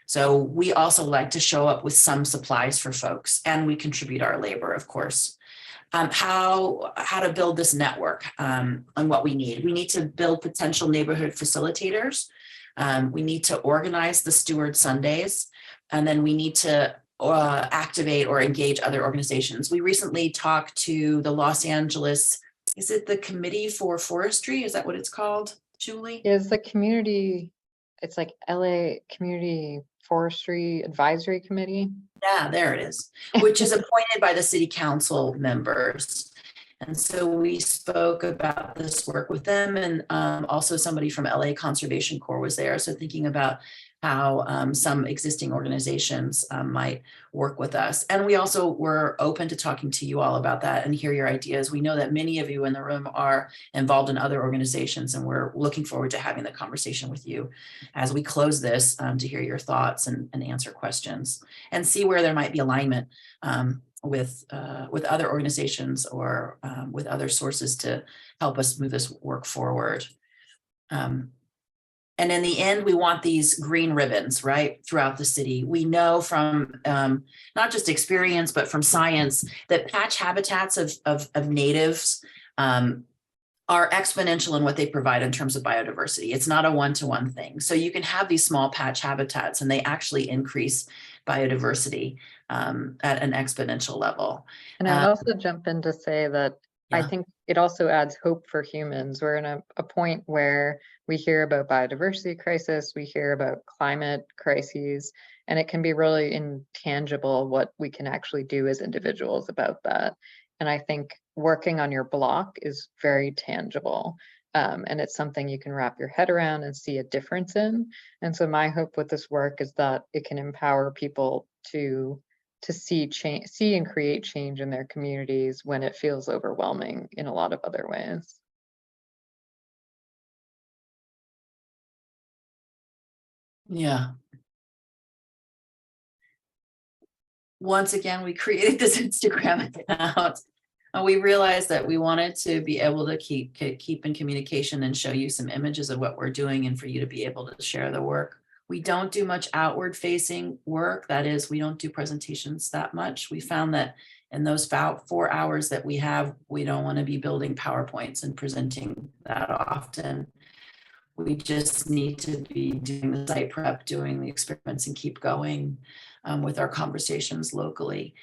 So we also like to show up with some supplies for folks, and we contribute our labor, of course. How to build this network and what we need. We need to build potential neighborhood facilitators. We need to organize the Steward Sundays, and then we need to activate or engage other organizations. We recently talked to the Los Angeles, is it the Committee for Forestry? Is that what it's called, Julie? Is the community, it's like LA Community Forestry Advisory Committee. Yeah, there it is, which is appointed by the city council members. And so we spoke about this work with them, and also somebody from LA Conservation Corps was there. So thinking about how some existing organizations might work with us. And we also were open to talking to you all about that and hear your ideas. We know that many of you in the room are involved in other organizations, and we're looking forward to having the conversation with you as we close this to hear your thoughts and answer questions and see where there might be alignment with other organizations or with other sources to help us move this work forward. And in the end, we want these green ribbons, right, throughout the city. We know from not just experience, but from science that patch habitats of natives are exponential in what they provide in terms of biodiversity. It's not a one-to-one thing. So you can have these small patch habitats and they actually increase biodiversity at an exponential level. And I'd also jump in to say that I Yeah. think it also adds hope for humans. We're in a point where we hear about biodiversity crisis, we hear about climate crises, and it can be really intangible what we can actually do as individuals about that. And I think working on your block is very tangible. And it's something you can wrap your head around and see a difference in. And so my hope with this work is that it can empower people to see and create change in their communities when it feels overwhelming in a lot of other ways. Yeah. Once again, we created this Instagram account. We realized that we wanted to be able to keep in communication and show you some images of what we're doing and for you to be able to share the work. We don't do much outward facing work. That is, we don't do presentations that much. We found that in those 4 hours that we have, we don't want to be building PowerPoints and presenting that often. We just need to be doing the site prep, doing the experiments, and keep going with our conversations locally.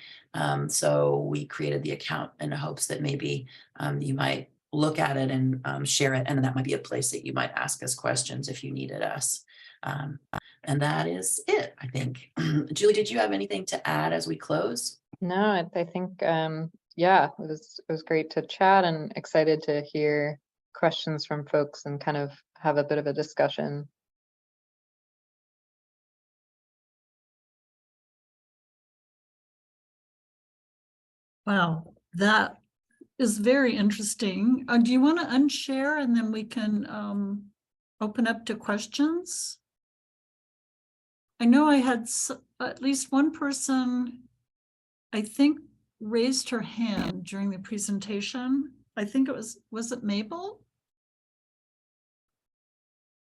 So we created the account in hopes that maybe you might look at it and share it, and that might be a place that you might ask us questions if you needed us. And that is it, I think. Julie, did you have anything to add as we close? No, I think, yeah, it was great to chat and excited to hear questions from folks and kind of have a bit of a discussion. Wow, that is very interesting. Do you want to unshare and then we can open up to questions? I know I had at least one person, I think raised her hand during the presentation. I think it was it Mabel?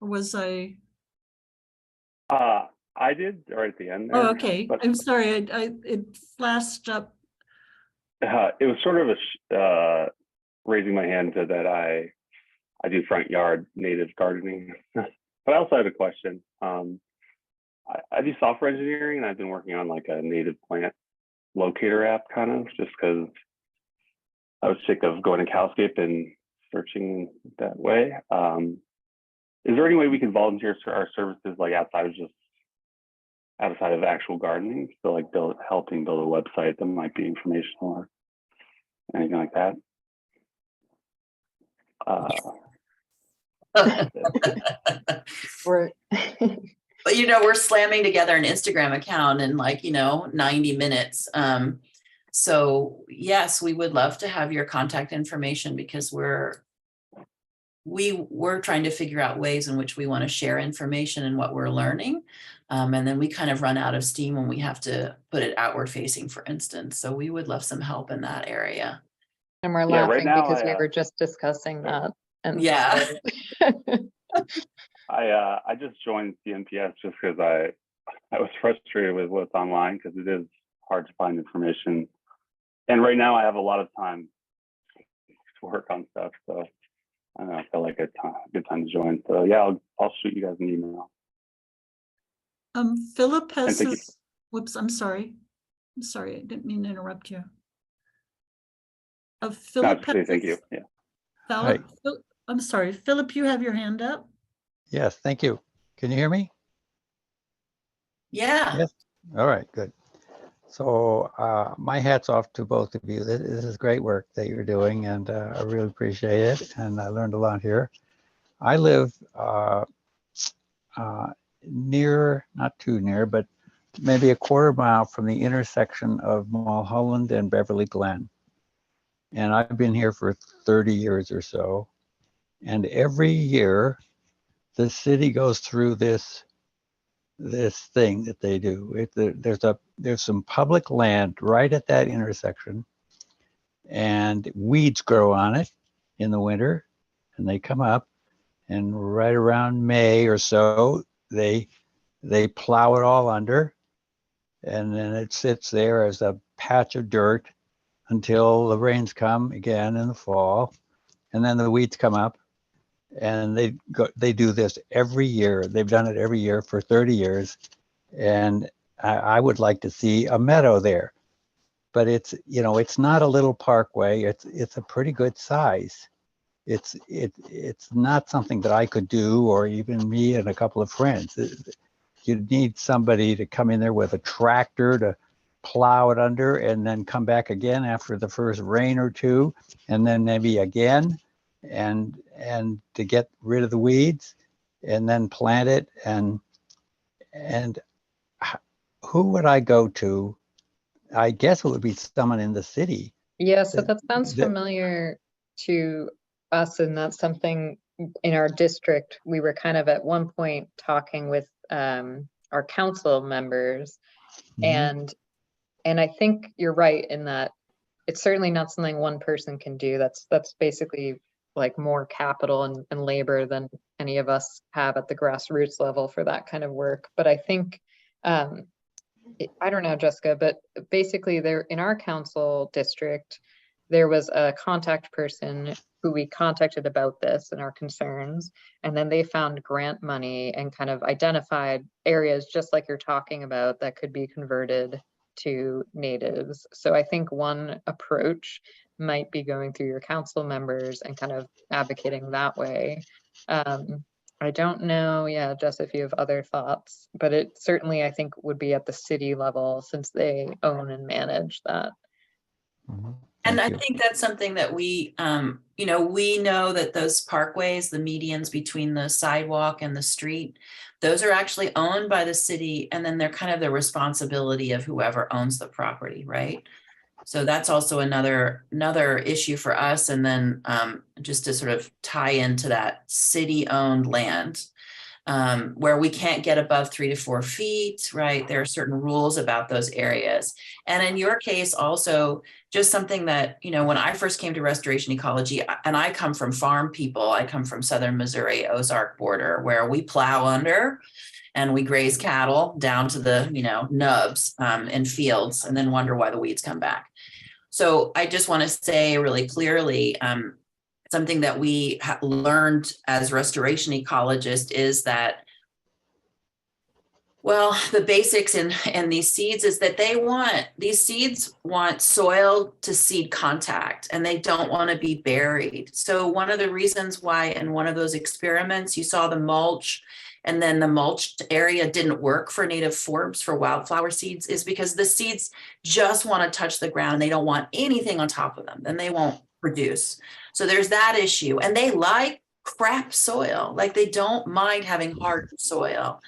Or was I? I did right at the end there. Oh, okay. But I'm sorry. It flashed up. it was sort of a raising my hand so that I do front yard native gardening. But I also had a question. I do software engineering, and I've been working on like a native plant locator app, kind of, just because I was sick of going to Cowscape and searching that way. Is there any way we can volunteer our services like outside of actual gardening? So like helping build a website that might be informational or anything like that. We're But we're slamming together an Instagram account in 90 minutes. So yes, we would love to have your contact information, because we're trying to figure out ways in which we want to share information and what we're learning. And then we kind of run out of steam when we have to put it outward facing, for instance. So we would love some help in that area. and we're Yeah, laughing right now because we were just discussing that. And Yeah. I just joined CNPS just because I was frustrated with what's online, because it is hard to find information. And right now I have a lot of time to work on stuff. So I don't know, I felt like a good time to join. So yeah, I'll shoot you guys an email. Philip has thank you. his, whoops, I'm sorry. I didn't mean to interrupt you. No, Philip just say thank you. Yeah. I'm sorry, Philip, you have your hand up? Yes, thank you. Can you hear me? Yeah. Yes. All right, good. So my hat's off to both of you. This is great work that you're doing, and I really appreciate it. And I learned a lot here. I live near, not too near, but maybe a quarter mile from the intersection of Mulholland and Beverly Glen. And I've been here for 30 years or so. And every year, the city goes through this thing that they do. There's some public land right at that intersection, and weeds grow on it in the winter, and they come up, and right around May or so, they plow it all under, and then it sits there as a patch of dirt until the rains come again in the fall, and then the weeds come up. And they do this every year. They've done it every year for 30 years. And I would like to see a meadow there. But it's not a little parkway. It's a pretty good size. It's not something that I could do, or even me and a couple of friends. You'd need somebody to come in there with a tractor to plow it under, and then come back again after the first rain or two, and then maybe again, and to get rid of the weeds, and then plant it. And who would I go to? I guess it would be someone in the city. Yeah, so that sounds that- familiar to us, and that's something in our district. We were kind of at one point talking with our council members, Mhm. and I think you're right in that it's certainly not something one person can do. That's basically like more capital and labor than any of us have at the grassroots level for that kind of work. But I think I don't know, Jessica, but basically there in our council district, there was a contact person who we contacted about this and our concerns, and then they found grant money and kind of identified areas just like you're talking about that could be converted to natives. So I think one approach might be going through your council members and kind of advocating that way. I don't know, yeah, Jess, if you have other thoughts, but it certainly, I think, would be at the city level since they own and manage that. Mhm. And Thank I you. think that's something that we know that those parkways, the medians between the sidewalk and the street, those are actually owned by the city, and then they're kind of the responsibility of whoever owns the property, right? So that's also another issue for us. And then just to sort of tie into that city-owned land, where we can't get above 3 to 4 feet, right? There are certain rules about those areas. And in your case, also, just something that, you know, when I first came to restoration ecology, and I come from farm people, I come from Southern Missouri, Ozark border, where we plow under and we graze cattle down to the, you know, nubs in fields, and then wonder why the weeds come back. So I just want to say really clearly, something that we learned as restoration ecologists is that, well, the basics in these seeds is that these seeds want soil to seed contact, and they don't want to be buried. So one of the reasons why in one of those experiments you saw the mulch, and then the mulched area didn't work for native forbs, for wildflower seeds, is because the seeds just want to touch the ground and they don't want anything on top of them, then they won't produce. So there's that issue. And they like crap soil, like they don't mind having hard soil.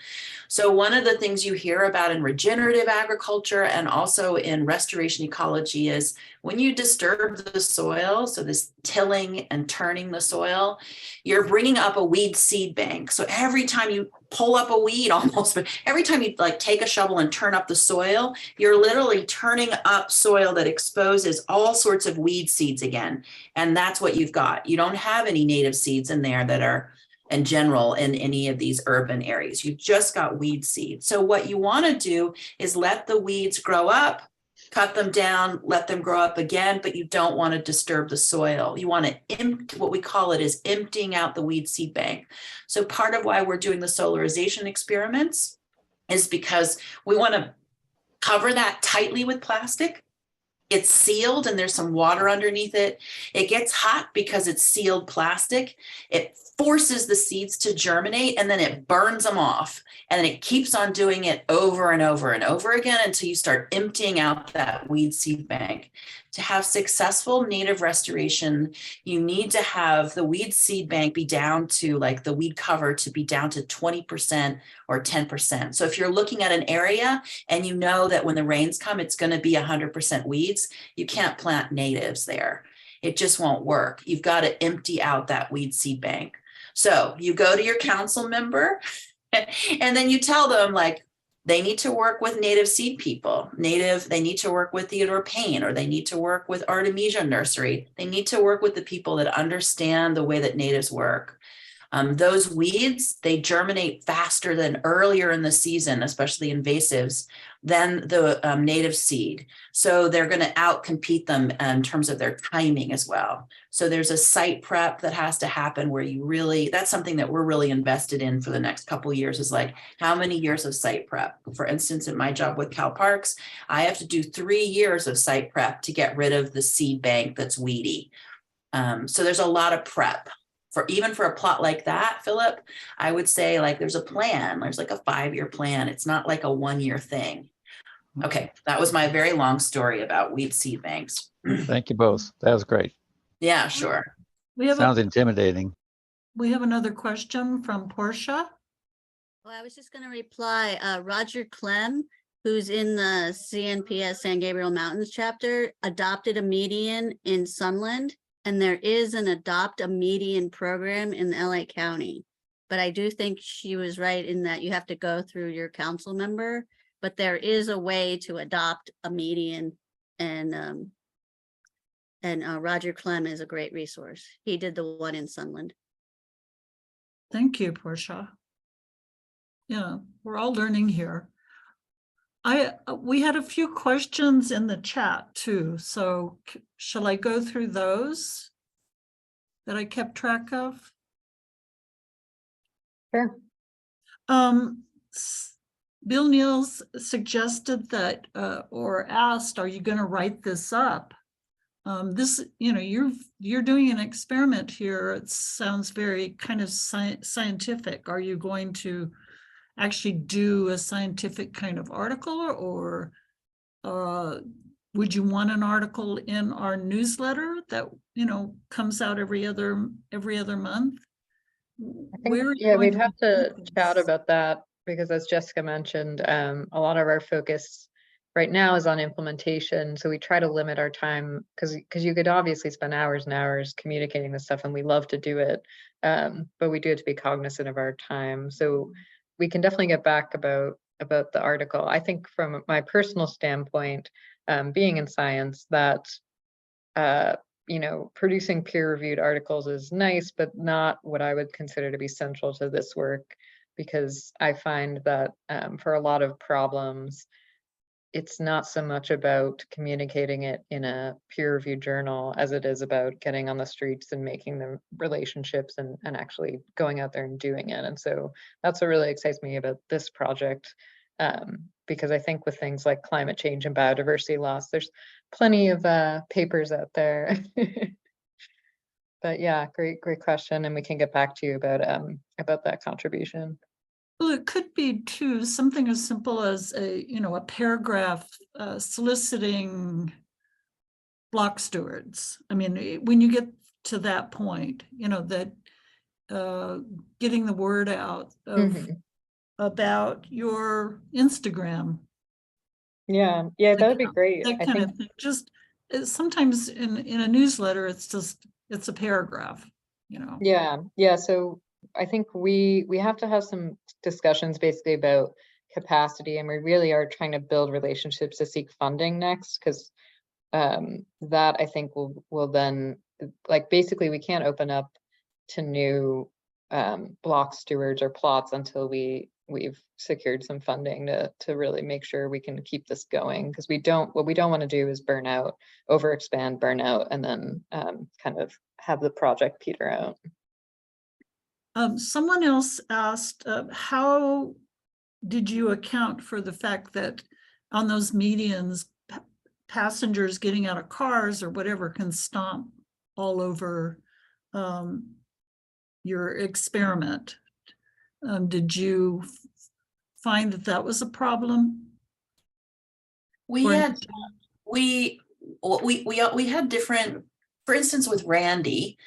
So one of the things you hear about in regenerative agriculture and also in restoration ecology is when you disturb the soil, so this tilling and turning the soil, you're bringing up a weed seed bank. So every time you pull up a weed, almost, but every time you like take a shovel and turn up the soil, you're literally turning up soil that exposes all sorts of weed seeds again. And that's what you've got. You don't have any native seeds in there that are in general in any of these urban areas. You've just got weed seeds. So what you want to do is let the weeds grow up, cut them down, let them grow up again, but you don't want to disturb the soil. You want to empty, what we call it is emptying out the weed seed bank. So part of why we're doing the solarization experiments is because we want to cover that tightly with plastic. It's sealed and there's some water underneath it. It gets hot because it's sealed plastic. It forces the seeds to germinate and then it burns them off. And then it keeps on doing it over and over and over again until you start emptying out that weed seed bank. To have successful native restoration, you need to have the weed seed bank be down to, like, the weed cover to be down to 20% or 10%. So if you're looking at an area and you know that when the rains come, it's going to be 100% weeds, you can't plant natives there. It just won't work. You've got to empty out that weed seed bank. So you go to your council member and then you tell them, like, they need to work with native seed people. They need to work with Theodore Payne, or they need to work with Artemisia Nursery. They need to work with the people that understand the way that natives work. Those weeds, they germinate faster than earlier in the season, especially invasives, than the native seed. So they're going to outcompete them in terms of their timing as well. So there's a site prep that has to happen where you really, that's something that we're really invested in for the next couple of years, is like, how many years of site prep? For instance, in my job with Cal Parks, I have to do 3 years of site prep to get rid of the seed bank that's weedy. So there's a lot of prep. Even for a plot like that, Philip, I would say, like, there's a plan. There's like a 5-year plan. It's not like a 1-year thing. Okay, that was my very long story about weed seed banks. Thank you both. That was great. Yeah, sure. Sounds intimidating. We have another question from Portia. Well, I was just going to reply. Roger Clem, who's in the CNPS San Gabriel Mountains chapter, adopted a median in Sunland. And there is an adopt a median program in LA County. But I do think she was right in that you have to go through your council member, but there is a way to adopt a median, and Roger Clem is a great resource. He did the one in Sunland. Thank you, Portia. Yeah, we're all learning here. We had a few questions in the chat too, so shall I go through those that I kept track of? Sure. Bill Niels suggested that, or asked, are you going to write this up? This, you know, you're doing an experiment here. It sounds very kind of scientific. Are you going to actually do a scientific kind of article, or would you want an article in our newsletter that, you know, comes out every other month? I think, yeah, we'd have to chat about that, because as Jessica mentioned, a lot of our focus right now is on implementation. So we try to limit our time because you could obviously spend hours and hours communicating this stuff, and we love to do it. But we do have to be cognizant of our time. So we can definitely get back about the article. I think from my personal standpoint, being in science, that producing peer-reviewed articles is nice, but not what I would consider to be central to this work, because I find that for a lot of problems, it's not so much about communicating it in a peer-reviewed journal as it is about getting on the streets and making the relationships and actually going out there and doing it. And so that's what really excites me about this project, because I think with things like climate change and biodiversity loss, there's plenty of papers out there. But yeah, great question, and we can get back to you about that contribution. Well, it could be too, something as simple as a paragraph soliciting block stewards. I mean, when you get to that point, that getting the word out about your Instagram. Yeah, that would be great. That kind of thing. Just sometimes in a newsletter, it's a paragraph, Yeah. So I think we have to have some discussions basically about capacity, and we really are trying to build relationships to seek funding next, because that I think will then, like, basically we can't open up to new block stewards or plots until we've secured some funding to really make sure we can keep this going, because what we don't want to do is burn out, overexpand, burn out, and then kind of have the project peter out. Someone else asked, how did you account for the fact that on those medians, passengers getting out of cars or whatever can stomp all over your experiment? Did you find that was a problem? We had different, for instance, with Randy.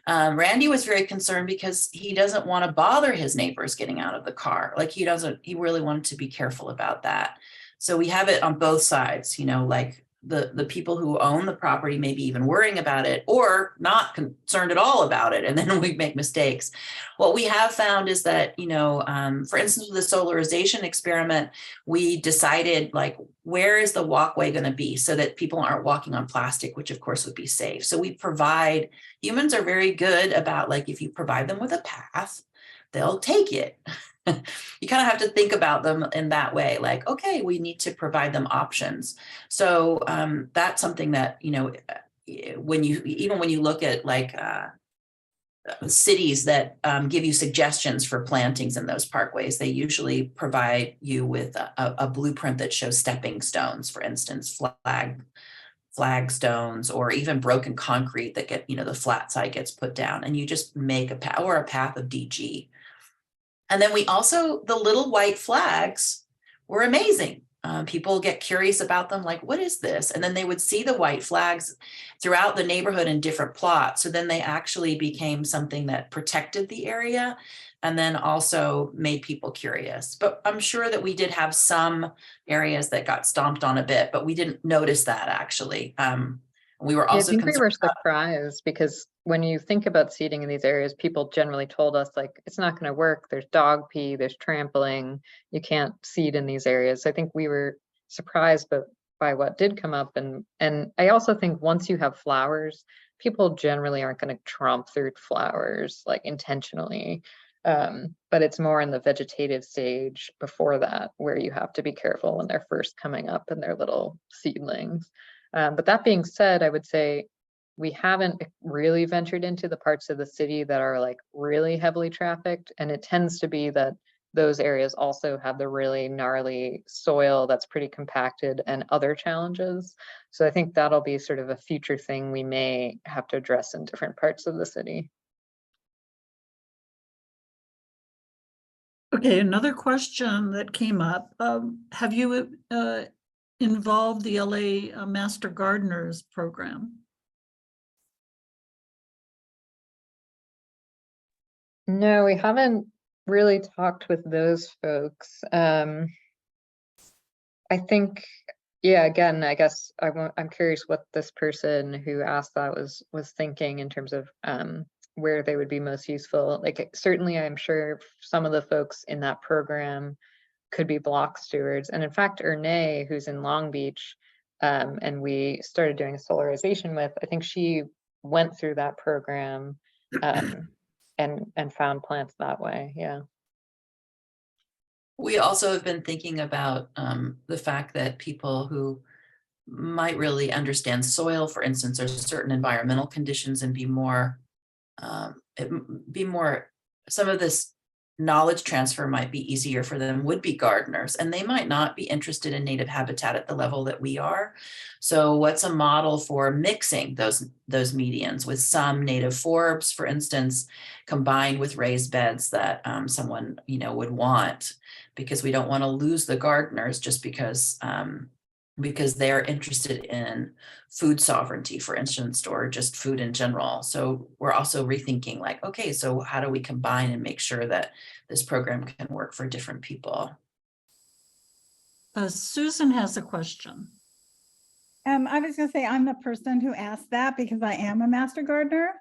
Randy was very concerned because he doesn't want to bother his neighbors getting out of the car. Like he really wanted to be careful about that. So we have it on both sides, like the people who own the property maybe even worrying about it or not concerned at all about it. And then we make mistakes. What we have found is that, for instance, with the solarization experiment, we decided, like, where is the walkway going to be so that people aren't walking on plastic, which of course would be safe. So humans are very good about, like, if you provide them with a path, they'll take it. You kind of have to think about them in that way, like, okay, we need to provide them options. So that's something that, when you look at, like, cities that give you suggestions for plantings in those parkways, they usually provide you with a blueprint that shows stepping stones, for instance, flag stones, or even broken concrete that get, the flat side gets put down, and you just make a path of DG. And then the little white flags were amazing. People get curious about them, like, what is this? And then they would see the white flags throughout the neighborhood in different plots. So then they actually became something that protected the area and then also made people curious. But I'm sure that we did have some areas that got stomped on a bit, but we didn't notice that actually. We were also I think we were surprised, because when you think about seeding in these areas, people generally told us, like, it's not going to work. There's dog pee, there's trampling. You can't seed in these areas. So I think we were surprised by what did come up. And I also think once you have flowers, people generally aren't going to tromp through flowers, like, intentionally. But it's more in the vegetative stage before that where you have to be careful when they're first coming up and they're little seedlings. But that being said, I would say we haven't really ventured into the parts of the city that are, like, really heavily trafficked. And it tends to be that those areas also have the really gnarly soil that's pretty compacted and other challenges. So I think that'll be sort of a future thing we may have to address in different parts of the city. Okay, another question that came up. Have you involved the LA Master Gardeners program? No, we haven't really talked with those folks. I think, Yeah, again, I guess I'm curious what this person who asked that was thinking in terms of where they would be most useful. Like certainly I'm sure some of the folks in that program could be block stewards. And in fact, Erne, who's in Long Beach, and we started doing solarization with, I think she went through that program and found plants that way. Yeah. We also have been thinking about the fact that people who might really understand soil, for instance, or certain environmental conditions and be more, some of this knowledge transfer might be easier for them, would be gardeners, and they might not be interested in native habitat at the level that we are. So what's a model for mixing those medians with some native forbs, for instance, combined with raised beds that someone would want, because we don't want to lose the gardeners just because they're interested in food sovereignty, for instance, or just food in general. So we're also rethinking like, okay, so how do we combine and make sure that this program can work for different people? Susan has a question. I was going to say I'm the person who asked that because I am a master gardener.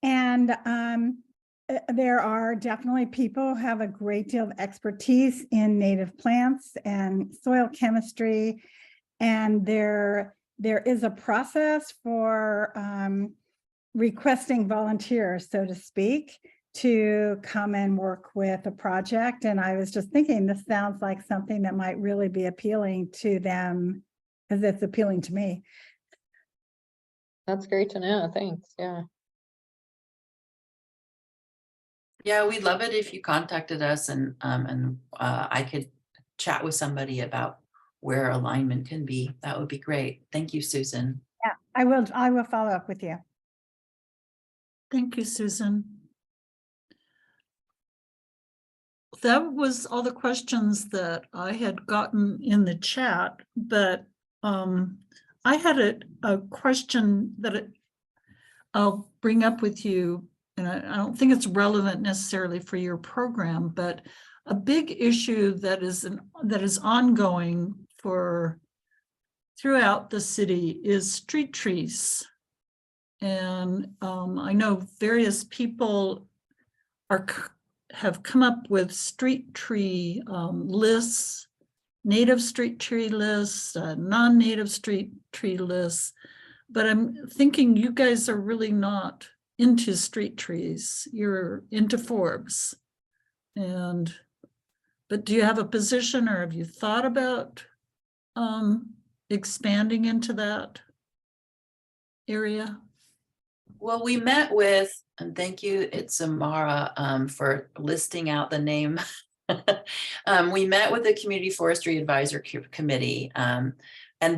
And there are definitely people who have a great deal of expertise in native plants and soil chemistry. And there is a process for requesting volunteers, so to speak, to come and work with a project. And I was just thinking, this sounds like something that might really be appealing to them, because it's appealing to me. That's great to know. Thanks. Yeah. Yeah, we'd love it if you contacted us and I could chat with somebody about where alignment can be. That would be great. Thank you, Susan. Yeah, I will follow up with you. Thank you, Susan. That was all the questions that I had gotten in the chat, but I had a question that I'll bring up with you, and I don't think it's relevant necessarily for your program, but a big issue that is ongoing throughout the city is street trees. And I know various people have come up with street tree lists, native street tree lists, non-native street tree lists, but I'm thinking you guys are really not into street trees. You're into forbs. But do you have a position, or have you thought about expanding into that area? Well, we met with, and thank you, it's Amara for listing out the name. We met with the Community Forestry Advisor Committee, and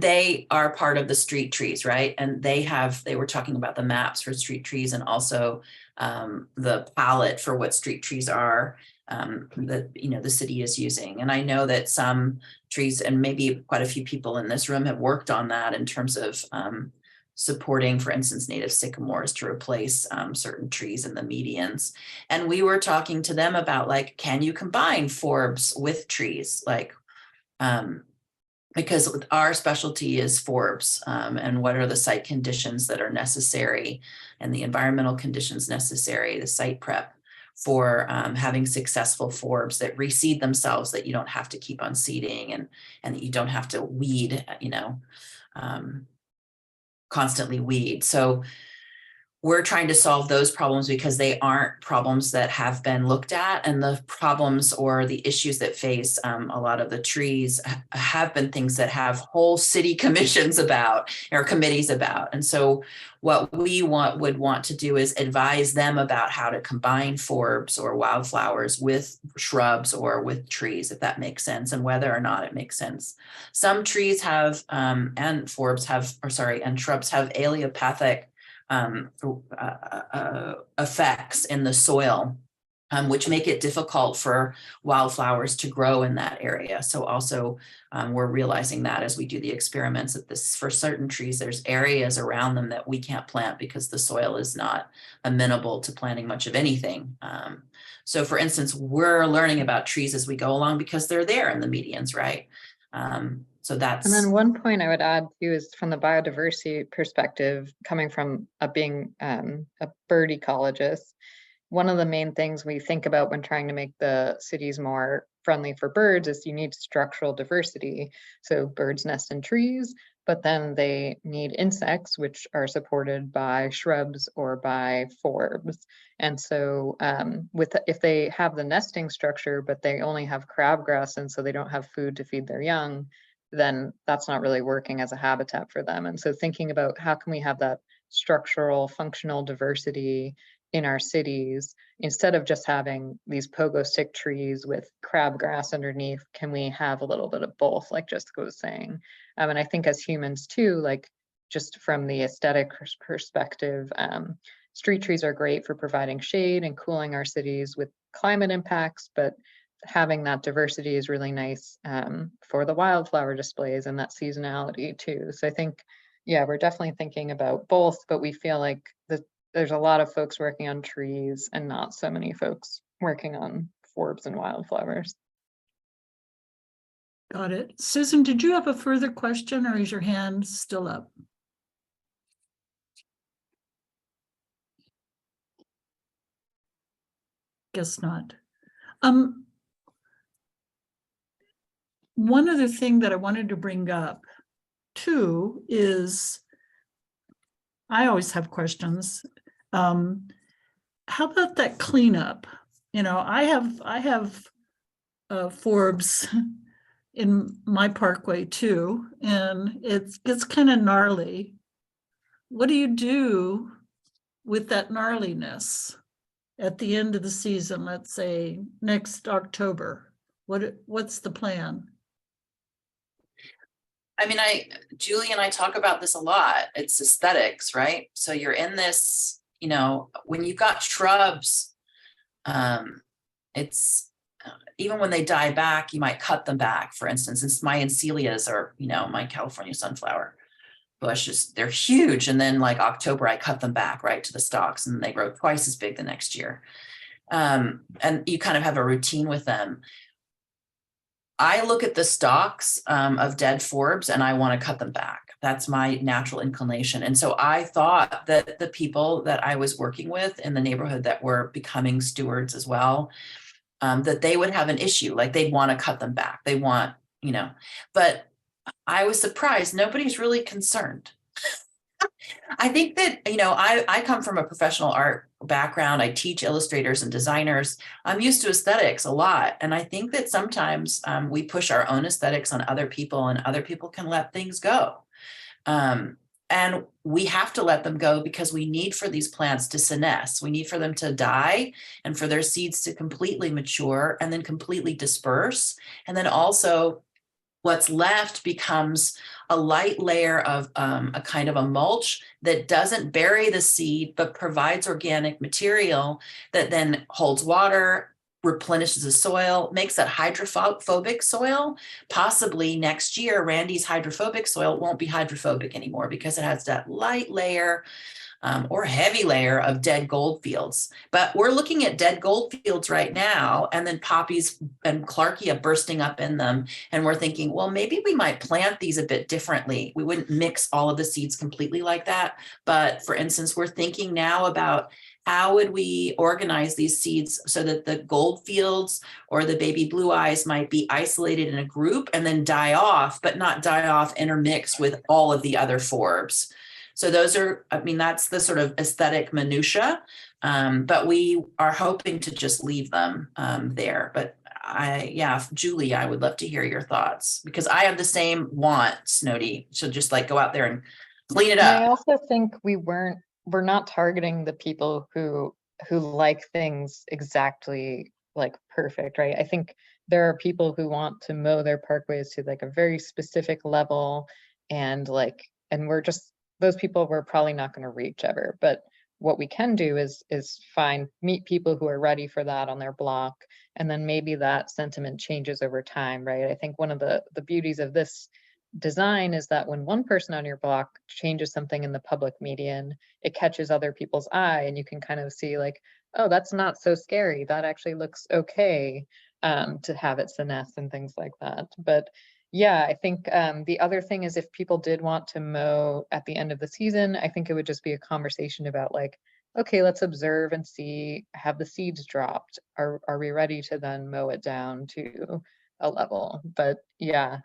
they are part of the street trees, right? And they were talking about the maps for street trees and also the palette for what street trees are that the city is using. And I know that some trees, and maybe quite a few people in this room, have worked on that in terms of supporting, for instance, native sycamores to replace certain trees in the medians. And we were talking to them about, like, can you combine forbs with trees? Like, because our specialty is forbs, and what are the site conditions that are necessary and the environmental conditions necessary, the site prep for having successful forbs that reseed themselves, that you don't have to keep on seeding and that you don't have to weed, constantly weed. So we're trying to solve those problems because they aren't problems that have been looked at, and the problems or the issues that face a lot of the trees have been things that have whole city commissions about, or committees about. And so what we would want to do is advise them about how to combine forbs or wildflowers with shrubs or with trees, if that makes sense, and whether or not it makes sense. Some trees have and shrubs have allelopathic effects in the soil, which make it difficult for wildflowers to grow in that area. So also we're realizing that as we do the experiments, that for certain trees, there's areas around them that we can't plant because the soil is not amenable to planting much of anything. So for instance, we're learning about trees as we go along because they're there in the medians, right? So that's. And then one point I would add too is from the biodiversity perspective, coming from being a bird ecologist, one of the main things we think about when trying to make the cities more friendly for birds is you need structural diversity. So birds nest in trees, but then they need insects, which are supported by shrubs or by forbs. And so if they have the nesting structure, but they only have crabgrass, and so they don't have food to feed their young, then that's not really working as a habitat for them. And so thinking about how can we have that structural functional diversity in our cities, instead of just having these pogo stick trees with crabgrass underneath, can we have a little bit of both, like Jessica was saying? And I think as humans too, like just from the aesthetic perspective, street trees are great for providing shade and cooling our cities with climate impacts, but having that diversity is really nice for the wildflower displays and that seasonality too. So I think, yeah, we're definitely thinking about both, but we feel like there's a lot of folks working on trees and not so many folks working on forbs and wildflowers. Got it. Susan, did you have a further question, or is your hand still up? Guess not. One other thing that I wanted to bring up too is, I always have questions. How about that cleanup? You know, I have forbs in my parkway too, and it's kind of gnarly. What do you do with that gnarliness at the end of the season? Let's say next October. What's the plan? I mean, Julie and I talk about this a lot. It's aesthetics, right? So you're in this, you know, when you've got shrubs, it's even when they die back, you might cut them back. For instance, since my encelias are, you know, my California sunflower bushes, they're huge. And then like October, I cut them back right to the stalks, and they grow twice as big the next year. And you kind of have a routine with them. I look at the stalks of dead forbs and I want to cut them back. That's my natural inclination. And so I thought that the people that I was working with in the neighborhood that were becoming stewards as well, that they would have an issue, like they'd want to cut them back. They want, you know, but I was surprised. Nobody's really concerned. I think that, you know, I come from a professional art background. I teach illustrators and designers. I'm used to aesthetics a lot. And I think that sometimes we push our own aesthetics on other people, and other people can let things go. And we have to let them go because we need for these plants to senesce. We need for them to die and for their seeds to completely mature and then completely disperse. And then also what's left becomes a light layer of a kind of a mulch that doesn't bury the seed, but provides organic material that then holds water, replenishes the soil, makes that hydrophobic soil. Possibly next year, Randy's hydrophobic soil won't be hydrophobic anymore because it has that light layer or heavy layer of dead gold fields. But we're looking at dead gold fields right now, and then poppies and clarkia bursting up in them. And we're thinking, well, maybe we might plant these a bit differently. We wouldn't mix all of the seeds completely like that. But for instance, we're thinking now about how would we organize these seeds so that the gold fields or the baby blue eyes might be isolated in a group and then die off, but not die off intermixed with all of the other forbs. So those are, I mean, that's the sort of aesthetic minutia, but we are hoping to just leave them there. But Julie, I would love to hear your thoughts, because I have the same want, Snowdy, to just like go out there and clean it And I up. also think we're not targeting the people who like things exactly like perfect, right? I think there are people who want to mow their parkways to like a very specific level, and we're just, those people we're probably not going to reach ever. But what we can do is meet people who are ready for that on their block, and then maybe that sentiment changes over time, right? I think one of the beauties of this design is that when one person on your block changes something in the public median, it catches other people's eye, and you can kind of see like, oh, that's not so scary. That actually looks okay to have it senesce and things like that. But Yeah, I think the other thing is if people did want to mow at the end of the season, I think it would just be a conversation about like, okay, let's observe and see, have the seeds dropped? Are we ready to then mow it down to a level? But yeah,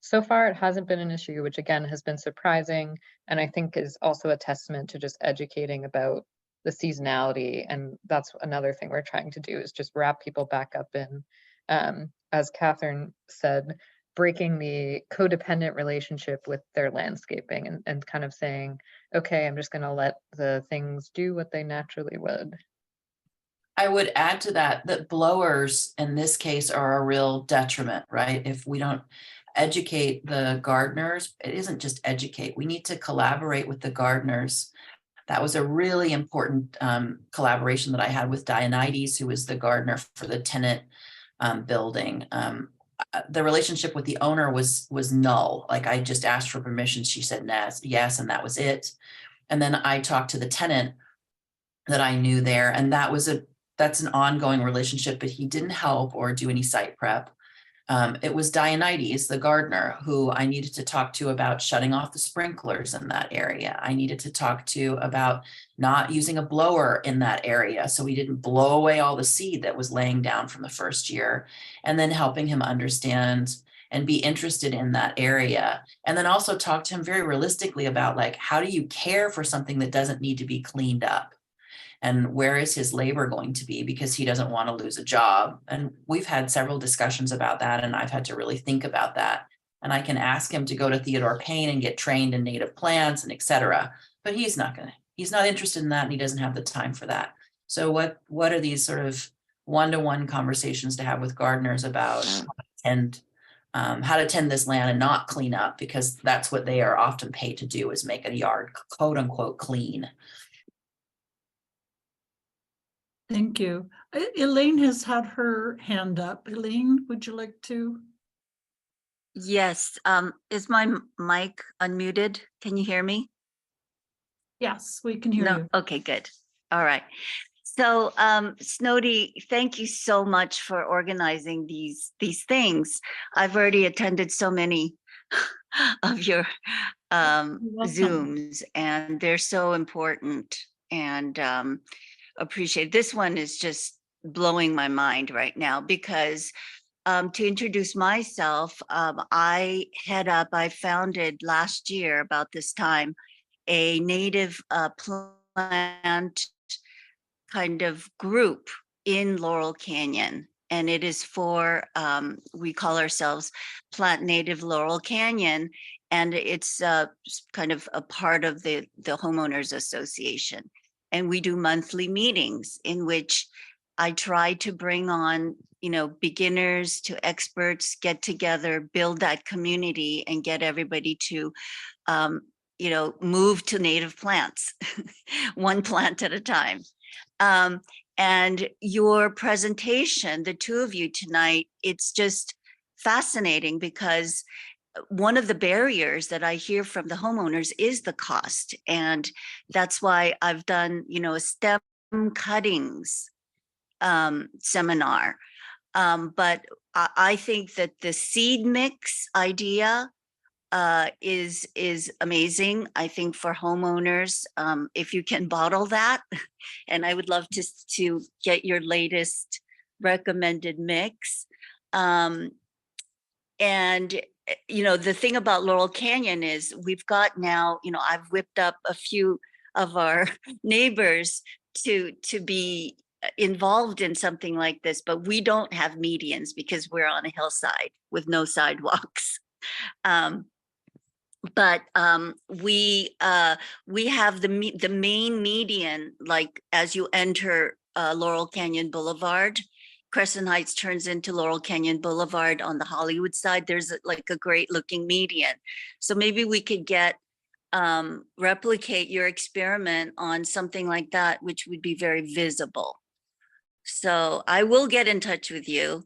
so far it hasn't been an issue, which again has been surprising. And I think is also a testament to just educating about the seasonality. And that's another thing we're trying to do is just wrap people back up in, as Catherine said, breaking the codependent relationship with their landscaping and kind of saying, okay, I'm just going to let the things do what they naturally would. I would add to that that blowers in this case are a real detriment, right? If we don't educate the gardeners, it isn't just educate, we need to collaborate with the gardeners. That was a really important collaboration that I had with Dionydes, who was the gardener for the tenant building. The relationship with the owner was null. Like I just asked for permission. She said yes, and that was it. And then I talked to the tenant that I knew there, and that's an ongoing relationship, but he didn't help or do any site prep. It was Dionydes, the gardener, who I needed to talk to about shutting off the sprinklers in that area. I needed to talk to about not using a blower in that area so we didn't blow away all the seed that was laying down from the first year, and then helping him understand and be interested in that area. And then also talk to him very realistically about like, how do you care for something that doesn't need to be cleaned up? And where is his labor going to be, because he doesn't want to lose a job. And we've had several discussions about that, and I've had to really think about that. And I can ask him to go to Theodore Payne and get trained in native plants and et cetera, but he's not interested in that, and he doesn't have the time for that. So what are these sort of one-to-one conversations to have with gardeners about how to tend this land and not clean up, because that's what they are often paid to do, is make a yard quote unquote clean. Thank you. Elaine has had her hand up. Elaine, would you like to? Yes, is my mic unmuted? Can you hear me? Yes, we can hear you. Okay, good. All right. So, Snowdy, thank you so much for organizing these things. I've already attended so many of your Zooms, and they're so important, and appreciate. This one is just blowing my mind right now, because to introduce myself, I founded last year about this time a native plant kind of group in Laurel Canyon. And it is for, we call ourselves Plant Native Laurel Canyon. And it's kind of a part of the Homeowners Association. And we do monthly meetings in which I try to bring on, beginners to experts, get together, build that community, and get everybody to, move to native plants, one plant at a time. And your presentation, the two of you tonight, it's just fascinating, because one of the barriers that I hear from the homeowners is the cost. And that's why I've done, a stem cuttings seminar. But I think that the seed mix idea is amazing. I think for homeowners, if you can bottle that, and I would love to get your latest recommended mix. And the thing about Laurel Canyon is we've got now, I've whipped up a few of our neighbors to be involved in something like this, but we don't have medians because we're on a hillside with no sidewalks. But we have the main median, like as you enter Laurel Canyon Boulevard, Crescent Heights turns into Laurel Canyon Boulevard on the Hollywood side. There's like a great looking median. So maybe we could replicate your experiment on something like that, which would be very visible. So I will get in touch with you.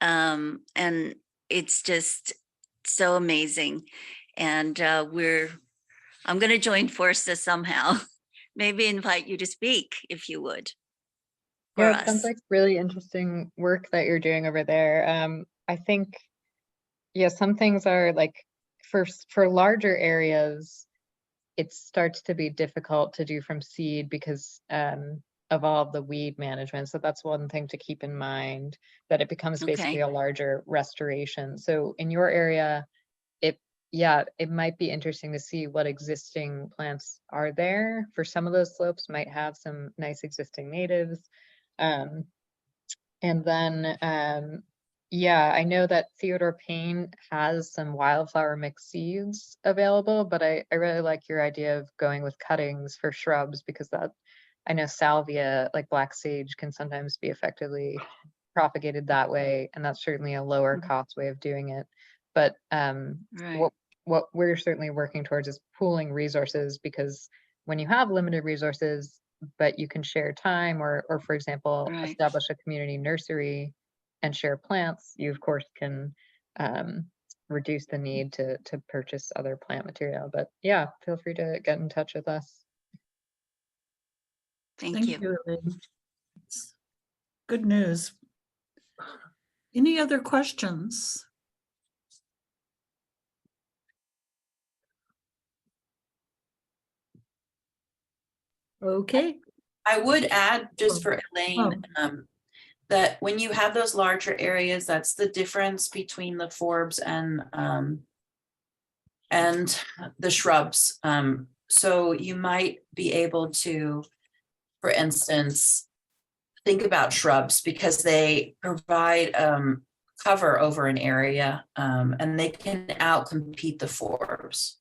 And it's just so amazing. And I'm going to join forces somehow. Maybe invite you to speak if you would. Yeah, it sounds like really interesting work that you're doing over there. I think, yeah, some things are like for larger areas, it starts to be difficult to do from seed because of all of the weed management. So that's one thing to keep in mind, that it becomes basically Okay. a larger restoration. So in your area, yeah, it might be interesting to see what existing plants are there. For some of those slopes might have some nice existing natives. And then, yeah, I know that Theodore Payne has some wildflower mixed seeds available, but I really like your idea of going with cuttings for shrubs, because that, I know salvia, like black sage, can sometimes be effectively propagated that way, and that's certainly a lower cost way of doing it. But Right. what we're certainly working towards is pooling resources, because when you have limited resources, but you can share time, or for example, Right. establish a community nursery and share plants, you of course can reduce the need to purchase other plant material. But yeah, feel free to get in touch with us. Thank you. Elaine. It's good news. Any other questions? Okay. I would add, just Oh, for Elaine, that when you have those larger areas, that's the difference between the forbs and the shrubs. So you might be able to, for instance, think about shrubs because they provide cover over an area, and they can outcompete the forbs,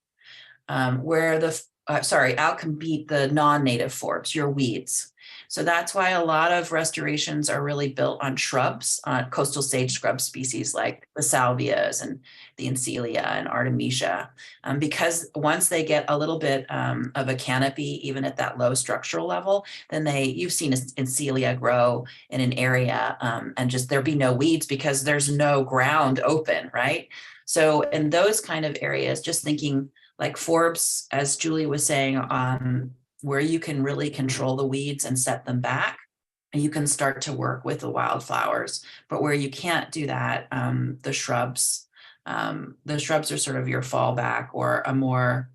where the outcompete the non-native forbs, your weeds. So that's why a lot of restorations are really built on shrubs, on coastal sage scrub species like the salvias and the encelia and artemisia, because once they get a little bit of a canopy, even at that low structural level, then you've seen encelia grow in an area, and just there be no weeds because there's no ground open, right? So in those kind of areas, just thinking like forbs, as Julie was saying, where you can really control the weeds and set them back, and you can start to work with the wildflowers. But where you can't do that, the shrubs are sort of your fallback, or a more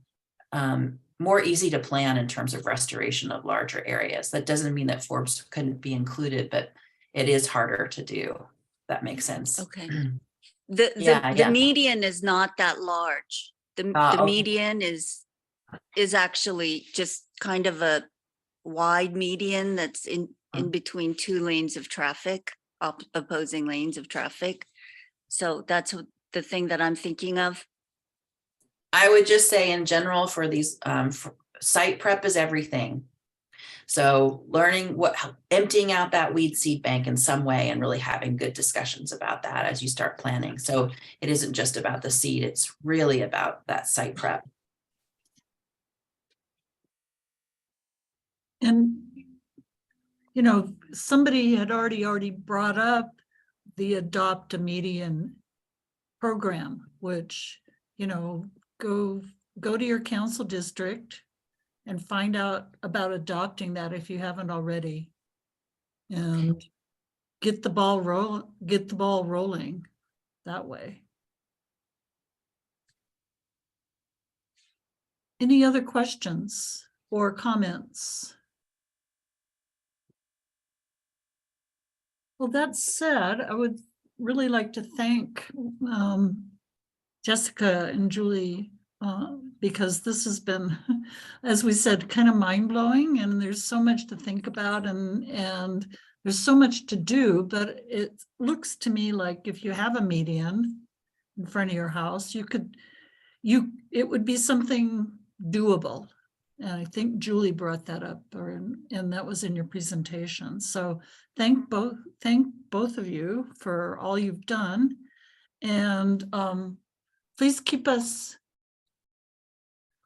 easy to plan in terms of restoration of larger areas. That doesn't mean that forbs couldn't be included, but it is harder to do. That makes sense. Okay. The Yeah. median is not that large. The Okay. median is actually just kind of a wide median that's in between two lanes of traffic, opposing lanes of traffic. So that's the thing that I'm thinking of. I would just say in general for these, site prep is everything. So learning emptying out that weed seed bank in some way and really having good discussions about that as you start planning. So it isn't just about the seed, it's really about that site prep. And, you know, somebody had already brought up the Adopt a Median program, which, you know, go to your council district and find out about adopting that if you haven't already, and get the ball rolling that way. Any other questions or comments? Well, that said, I would really like to thank Jessica and Julie, because this has been, as we said, kind of mind-blowing, and there's so much to think about, and there's so much to do. But it looks to me like if you have a median in front of your house, it would be something doable. And I think Julie brought that up, and that was in your presentation. So thank both of you for all you've done, and please keep us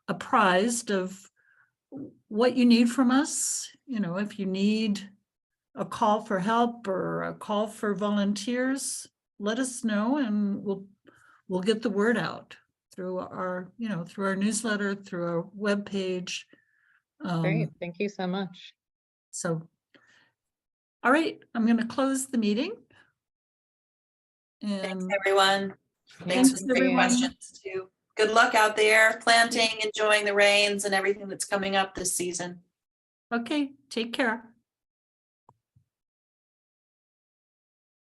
apprised of what you need from us. You know, if you need a call for help or a call for volunteers, let us know, and we'll get the word out through our newsletter, through our webpage. Great, thank you so much. So, all right, I'm going to close the meeting. Thanks, And everyone. Thanks Thanks, for the great everyone. questions too. Good luck out there planting, enjoying the rains and everything that's coming up this season. Okay, take care.